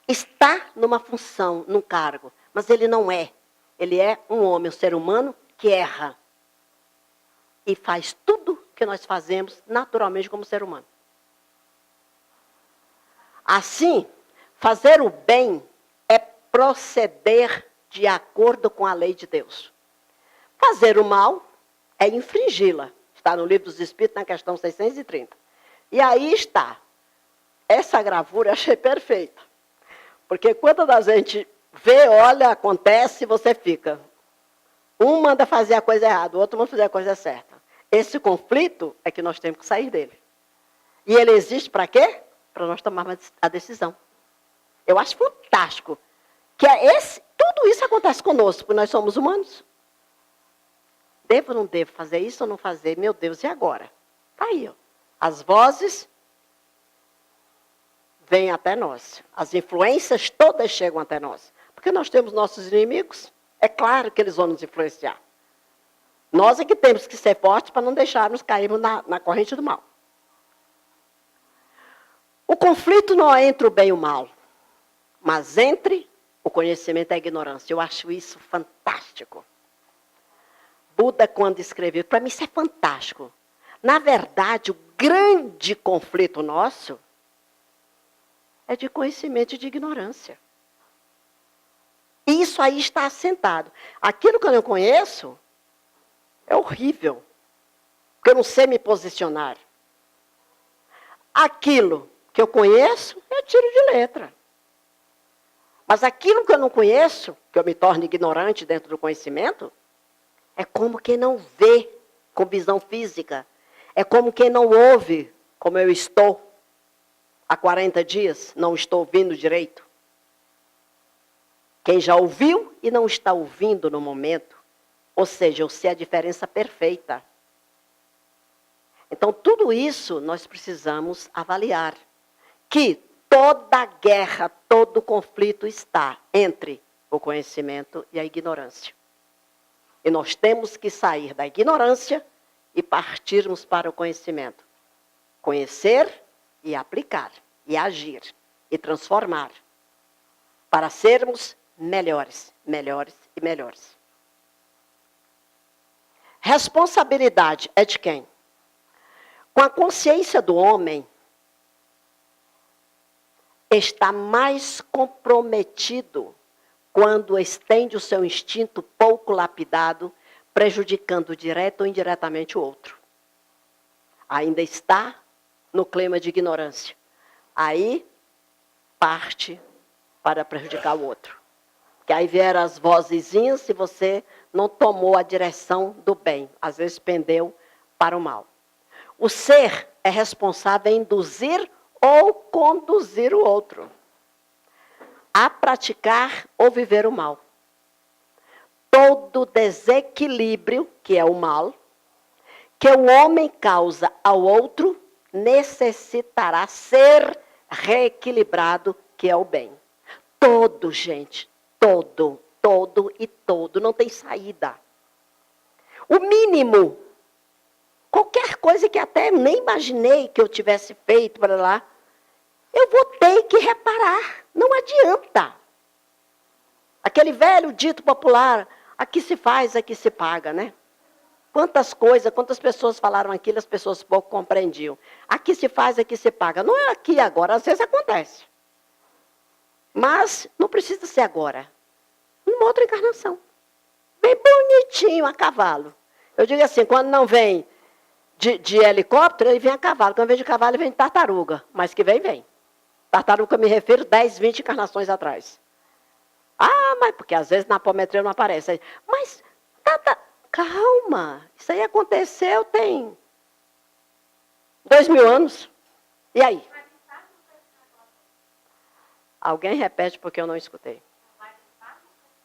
Está numa função, num cargo, mas ele não é. Ele é um homem, um ser humano que erra. E faz tudo que nós fazemos naturalmente como ser humano. Assim, fazer o bem é proceder de acordo com a lei de Deus. Fazer o mal é infringi-la. Está no Livro dos Espíritos, na questão 630. E aí está. Essa gravura eu achei perfeita. Porque quando a gente vê, olha, acontece, você fica. Um manda fazer a coisa errada, o outro manda fazer a coisa certa. Esse conflito é que nós temos que sair dele. E ele existe para quê? Para nós tomarmos a decisão. Eu acho fantástico que tudo isso acontece conosco, porque nós somos humanos. Devo ou não devo fazer isso ou não fazer? Meu Deus, e agora? Está aí, ó. As vozes vêm até nós. As influências todas chegam até nós. Porque nós temos nossos inimigos. É claro que eles vão nos influenciar. Nós é que temos que ser fortes para não deixarmos cairmos na corrente do mal. O conflito não é entre o bem e o mal, mas entre o conhecimento e a ignorância. Eu acho isso fantástico. Buda, quando escreveu, para mim isso é fantástico. Na verdade, o grande conflito nosso é de conhecimento e de ignorância. Isso aí está assentado. Aquilo que eu não conheço é horrível, porque eu não sei me posicionar. Aquilo que eu conheço, eu tiro de letra. Mas aquilo que eu não conheço, que eu me torno ignorante dentro do conhecimento, é como quem não vê com visão física. É como quem não ouve, como eu estou. Há 40 dias, não estou ouvindo direito. Quem já ouviu e não está ouvindo no momento. Ou seja, eu sei a diferença perfeita. Então, tudo isso nós precisamos avaliar. Que toda guerra, todo conflito está entre o conhecimento e a ignorância. E nós temos que sair da ignorância e partirmos para o conhecimento. Conhecer e aplicar, e agir, e transformar. Para sermos melhores, melhores e melhores. Responsabilidade é de quem? Com a consciência do homem, está mais comprometido quando estende o seu instinto pouco lapidado, prejudicando direto ou indiretamente o outro. Ainda está no clima de ignorância. Aí parte para prejudicar o outro. Porque aí vieram as vozezinhas se você não tomou a direção do bem. Às vezes pendeu para o mal. O ser é responsável em induzir ou conduzir o outro a praticar ou viver o mal. Todo desequilíbrio, que é o mal, que o homem causa ao outro, necessitará ser reequilibrado, que é o bem. Todo, gente, todo, não tem saída. O mínimo, qualquer coisa que até nem imaginei que eu tivesse feito para lá, eu vou ter que reparar. Não adianta. Aquele velho dito popular, aqui se faz, aqui se paga, né? Quantas coisas, quantas pessoas falaram aquilo, as pessoas pouco compreendiam. Aqui se faz, aqui se paga. Não é aqui agora, às vezes acontece. Mas não precisa ser agora. Numa outra encarnação. Bem bonitinho a cavalo. Eu digo assim, quando não vem de helicóptero, ele vem a cavalo. Quando vem de cavalo, ele vem de tartaruga. Mas que vem, vem. Tartaruga, me refiro 10, 20 encarnações atrás. Ah, mas porque às vezes na apometria não aparece. Mas, calma. Isso aí aconteceu tem 2000 anos. E aí? Alguém repete porque eu não escutei.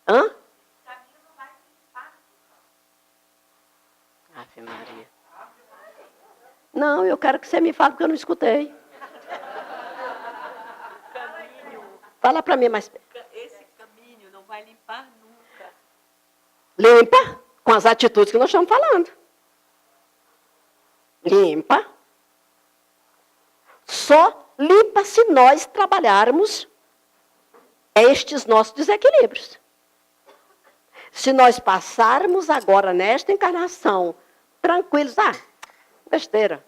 Hã? Ave Maria. Não, eu quero que você me fale porque eu não escutei. Fala para mim mais. Esse caminho não vai limpar nunca. Limpa com as atitudes que nós estamos falando. Limpa. Só limpa se nós trabalharmos estes nossos desequilíbrios. Se nós passarmos agora nesta encarnação tranquilos, besteira.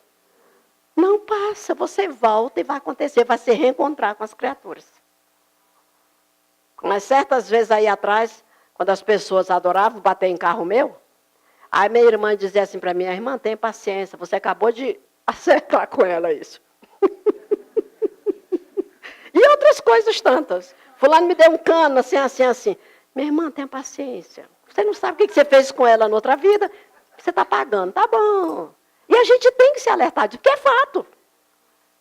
Não passa, você volta e vai acontecer, vai se reencontrar com as criaturas. Mas certas vezes aí atrás, quando as pessoas adoravam bater em carro meu, aí minha irmã dizia assim para mim, irmã, tem paciência, você acabou de acertar com ela isso. E outras coisas tantas. Fulano me deu um cano, assim. Minha irmã, tenha paciência. Você não sabe o que você fez com ela na outra vida, você está pagando, tá bom. E a gente tem que se alertar disso, porque é fato.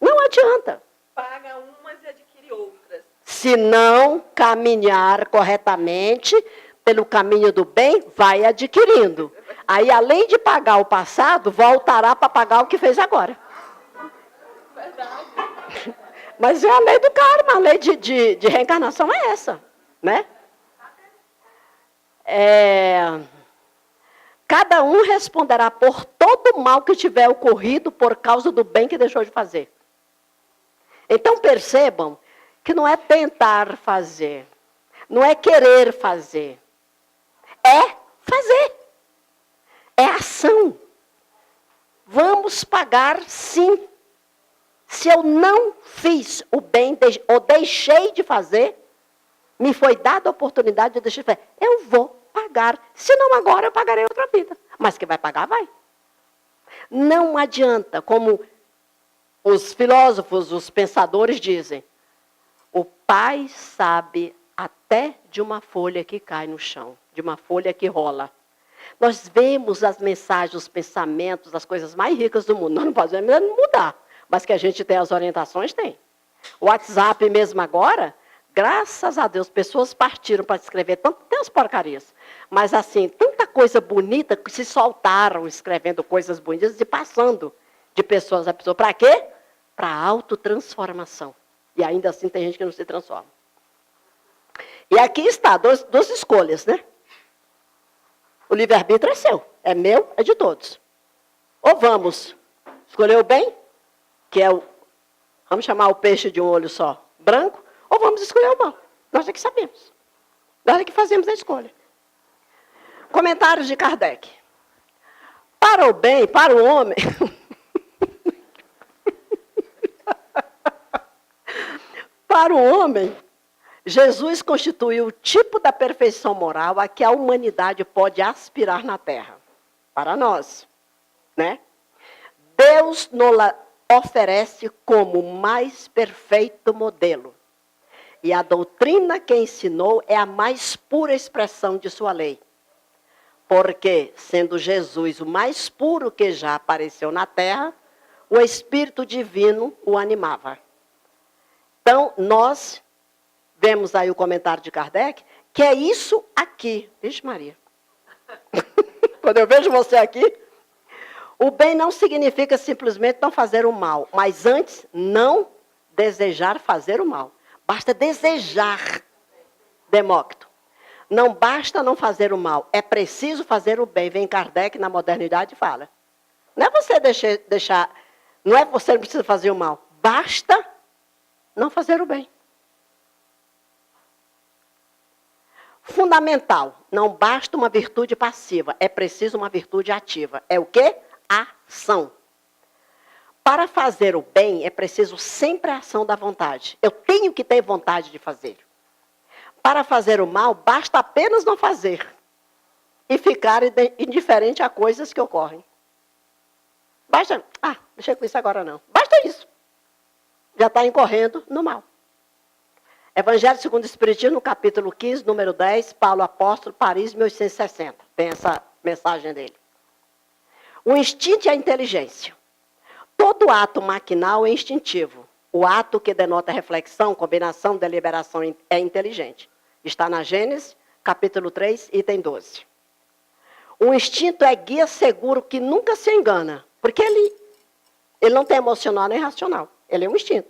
Não adianta. Paga umas e adquire outras. Se não caminhar corretamente pelo caminho do bem, vai adquirindo. Aí, além de pagar o passado, voltará para pagar o que fez agora. Verdade. Mas é a lei do karma, a lei de reencarnação é essa, né? Cada um responderá por todo o mal que tiver ocorrido por causa do bem que deixou de fazer. Então percebam que não é tentar fazer, não é querer fazer, é fazer, é ação. Vamos pagar sim. Se eu não fiz o bem ou deixei de fazer, me foi dada a oportunidade de deixar de fazer, eu vou pagar. Se não agora, eu pagarei outra vida. Mas que vai pagar, vai. Não adianta, como os filósofos, os pensadores dizem, o pai sabe até de uma folha que cai no chão, de uma folha que rola. Nós vemos as mensagens, os pensamentos, as coisas mais ricas do mundo. Nós não podemos mudar. Mas que a gente tem as orientações, tem. O WhatsApp mesmo agora, graças a Deus, pessoas partiram para escrever, tem as porcarias. Mas assim, tanta coisa bonita que se soltaram escrevendo coisas bonitas e passando de pessoas a pessoa. Para quê? Para autotransformação. E ainda assim tem gente que não se transforma. E aqui está, duas escolhas, né? O livre-arbítrio é seu, é meu, é de todos. Ou vamos escolher o bem, que é vamos chamar o peixe de um olho só, branco, ou vamos escolher o mal. Nós é que sabemos. Nós é que fazemos a escolha. Comentários de Kardec. Para o bem, para o homem... Para o homem, Jesus constituiu o tipo da perfeição moral a que a humanidade pode aspirar na Terra. Para nós, né? Deus nos oferece como o mais perfeito modelo. E a doutrina que ensinou é a mais pura expressão de sua lei. Porque, sendo Jesus o mais puro que já apareceu na Terra, o Espírito Divino o animava. Então, nós vemos aí o comentário de Kardec, que é isso aqui. Vixe Maria. Quando eu vejo você aqui, o bem não significa simplesmente não fazer o mal, mas antes não desejar fazer o mal. Basta desejar, Demócrito. Não basta não fazer o mal, é preciso fazer o bem. Vem Kardec na modernidade e fala. Não é você deixar, não é você não precisa fazer o mal, basta não fazer o bem. Fundamental, não basta uma virtude passiva, é preciso uma virtude ativa. É o quê? Ação. Para fazer o bem, é preciso sempre a ação da vontade. Eu tenho que ter vontade de fazer. Para fazer o mal, basta apenas não fazer. E ficar indiferente a coisas que ocorrem. Basta, mexer com isso agora não. Basta isso. Já está incorrendo no mal. Evangelho segundo o Espiritismo, no capítulo 15, número 10, Paulo Apóstolo, Paris, 1860. Tem essa mensagem dele. O instinto e a inteligência. Todo ato maquinal é instintivo. O ato que denota reflexão, combinação, deliberação é inteligente. Está na Gênesis, capítulo 3, item 12. O instinto é guia seguro que nunca se engana, porque ele não tem emocional nem racional. Ele é um instinto.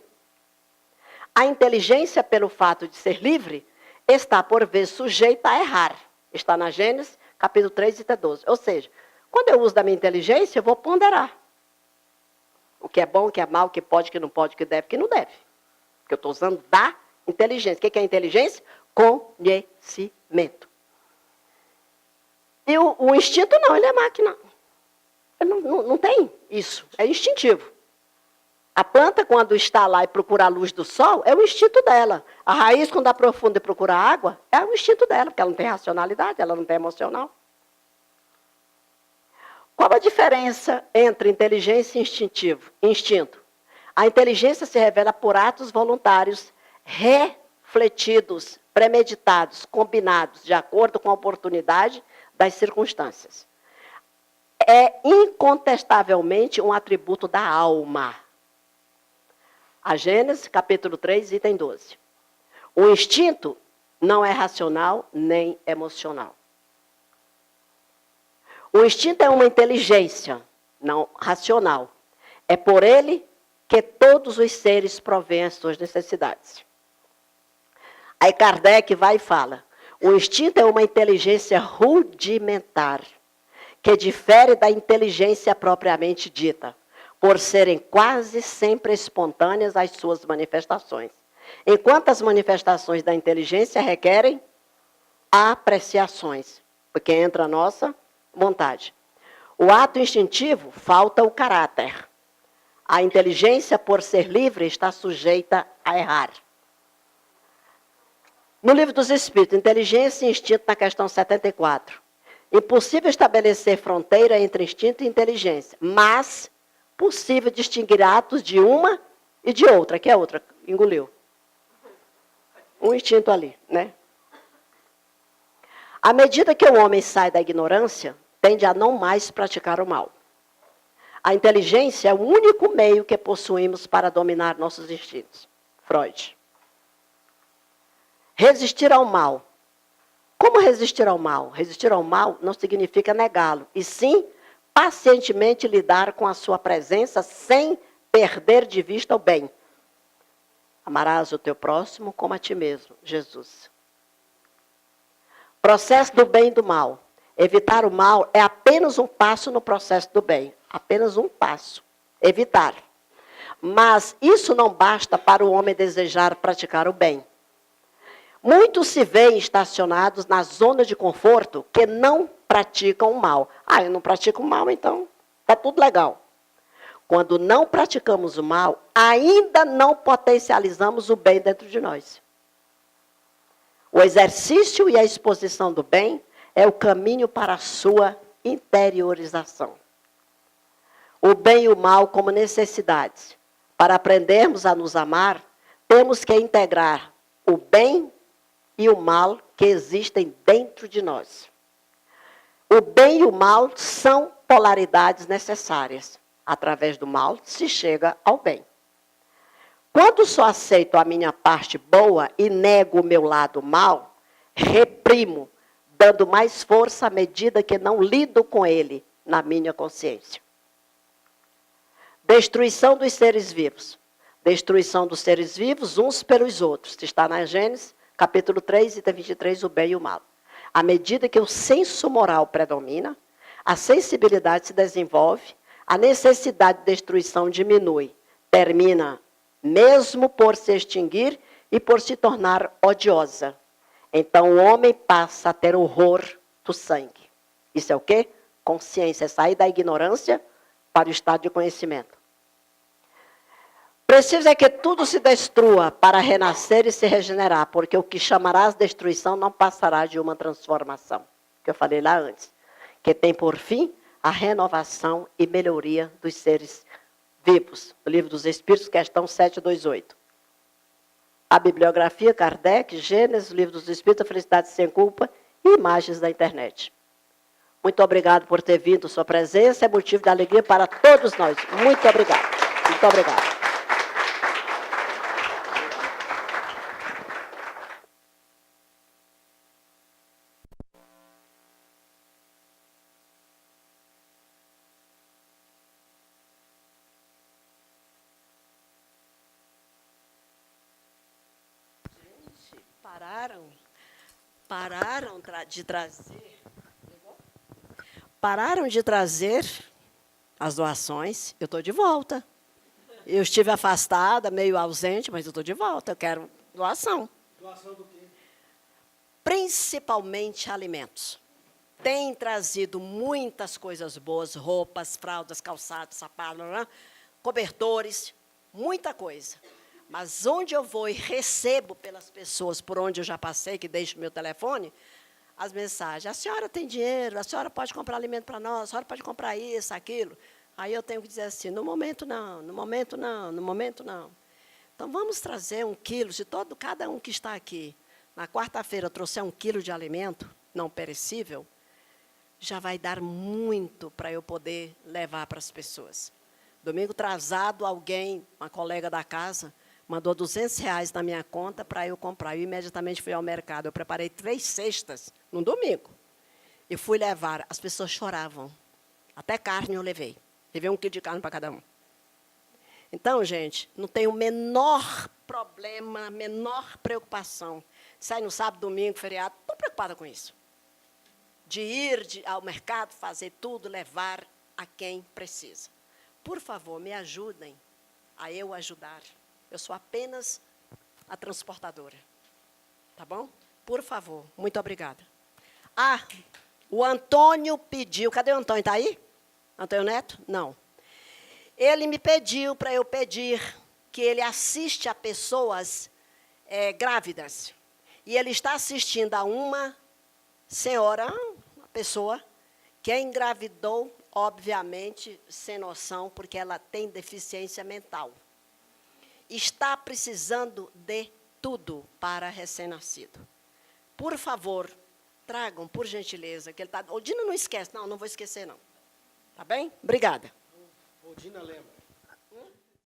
A inteligência, pelo fato de ser livre, está, por vezes, sujeita a errar. Está na Gênesis, capítulo 3, item 12. Ou seja, quando eu uso da minha inteligência, eu vou ponderar. O que é bom, o que é mal, o que pode, o que não pode, o que deve, o que não deve. Porque eu estou usando da inteligência. O que é inteligência? Conhecimento. E o instinto não, ele é máquina. Ele não tem isso, é instintivo. A planta, quando está lá e procura a luz do sol, é o instinto dela. A raiz, quando aprofunda e procura água, é o instinto dela, porque ela não tem racionalidade, ela não tem emocional. Qual a diferença entre inteligência e instinto? A inteligência se revela por atos voluntários, refletidos, premeditados, combinados, de acordo com a oportunidade das circunstâncias. É incontestavelmente um atributo da alma. A Gênesis, capítulo 3, item 12. O instinto não é racional nem emocional. O instinto é uma inteligência não racional. É por ele que todos os seres provêm as suas necessidades. Aí Kardec vai e fala, o instinto é uma inteligência rudimentar, que difere da inteligência propriamente dita, por serem quase sempre espontâneas as suas manifestações. Enquanto as manifestações da inteligência requerem apreciações, porque entra a nossa vontade. O ato instintivo falta o caráter. A inteligência, por ser livre, está sujeita a errar. No Livro dos Espíritos, Inteligência e Instinto, na questão 74. Impossível estabelecer fronteira entre instinto e inteligência, mas possível distinguir atos de uma e de outra. Que é outra? Engoliu. Um instinto ali, né? À medida que o homem sai da ignorância, tende a não mais praticar o mal. A inteligência é o único meio que possuímos para dominar nossos instintos. Freud. Resistir ao mal. Como resistir ao mal? Resistir ao mal não significa negá-lo, e sim pacientemente lidar com a sua presença sem perder de vista o bem. Amarás o teu próximo como a ti mesmo, Jesus. Processo do bem e do mal. Evitar o mal é apenas um passo no processo do bem. Apenas um passo. Evitar. Mas isso não basta para o homem desejar praticar o bem. Muitos se veem estacionados na zona de conforto que não praticam o mal. Eu não pratico o mal, então está tudo legal. Quando não praticamos o mal, ainda não potencializamos o bem dentro de nós. O exercício e a exposição do bem é o caminho para a sua interiorização. O bem e o mal como necessidades. Para aprendermos a nos amar, temos que integrar o bem e o mal que existem dentro de nós. O bem e o mal são polaridades necessárias. Através do mal se chega ao bem. Quando só aceito a minha parte boa e nego o meu lado mal, reprimo, dando mais força à medida que não lido com ele na minha consciência. Destruição dos seres vivos. Destruição dos seres vivos uns pelos outros. Está na Gênesis, capítulo 3, item 23, o bem e o mal. À medida que o senso moral predomina, a sensibilidade se desenvolve, a necessidade de destruição diminui, termina mesmo por se extinguir e por se tornar odiosa. Então o homem passa a ter horror do sangue. Isso é o quê? Consciência, é sair da ignorância para o estado de conhecimento. Preciso é que tudo se destrua para renascer e se regenerar, porque o que chamarás destruição não passará de uma transformação, que eu falei lá antes, que tem por fim a renovação e melhoria dos seres vivos. O Livro dos Espíritos, questão 728. A bibliografia, Kardec, Gênesis, o Livro dos Espíritos, a Felicidade Sem Culpa e imagens da internet. Muito obrigado por ter vindo, sua presença é motivo de alegria para todos nós. Muito obrigado. Muito obrigado. Pararam de trazer as doações. Eu estou de volta. Eu estive afastada, meio ausente, mas eu estou de volta. Eu quero doação. Doação do quê? Principalmente alimentos. Tem trazido muitas coisas boas, roupas, fraldas, calçados, sapatos, cobertores, muita coisa. Mas onde eu vou e recebo pelas pessoas por onde eu já passei, que deixo o meu telefone, as mensagens. A senhora tem dinheiro, a senhora pode comprar alimento para nós, a senhora pode comprar isso, aquilo. Aí eu tenho que dizer assim, no momento não, no momento não, no momento não. Então, vamos trazer 1 quilo, se cada um que está aqui, na quarta-feira, trouxer 1 quilo de alimento não perecível, já vai dar muito para eu poder levar para as pessoas. Domingo atrasado, alguém, uma colega da casa, mandou R$200 na minha conta para eu comprar. Eu imediatamente fui ao mercado. Eu preparei 3 cestas no domingo. E fui levar. As pessoas choravam. Até carne eu levei. Levei 1 quilo de carne para cada um. Então, gente, não tem o menor problema, a menor preocupação. Sai no sábado, domingo, feriado, não estou preocupada com isso. De ir ao mercado, fazer tudo, levar a quem precisa. Por favor, me ajudem a eu ajudar. Eu sou apenas a transportadora. Tá bom? Por favor, muito obrigada. Ah, o Antônio pediu. Cadê o Antônio? Está aí? Antônio Neto? Não. Ele me pediu para eu pedir que ele assiste a pessoas grávidas. E ele está assistindo a uma senhora, uma pessoa, que engravidou, obviamente, sem noção, porque ela tem deficiência mental. Está precisando de tudo para recém-nascido. Por favor, tragam, por gentileza, que ele está... Odina não esquece. Não vou esquecer, não. Tá bem? Obrigada. Odina lembra.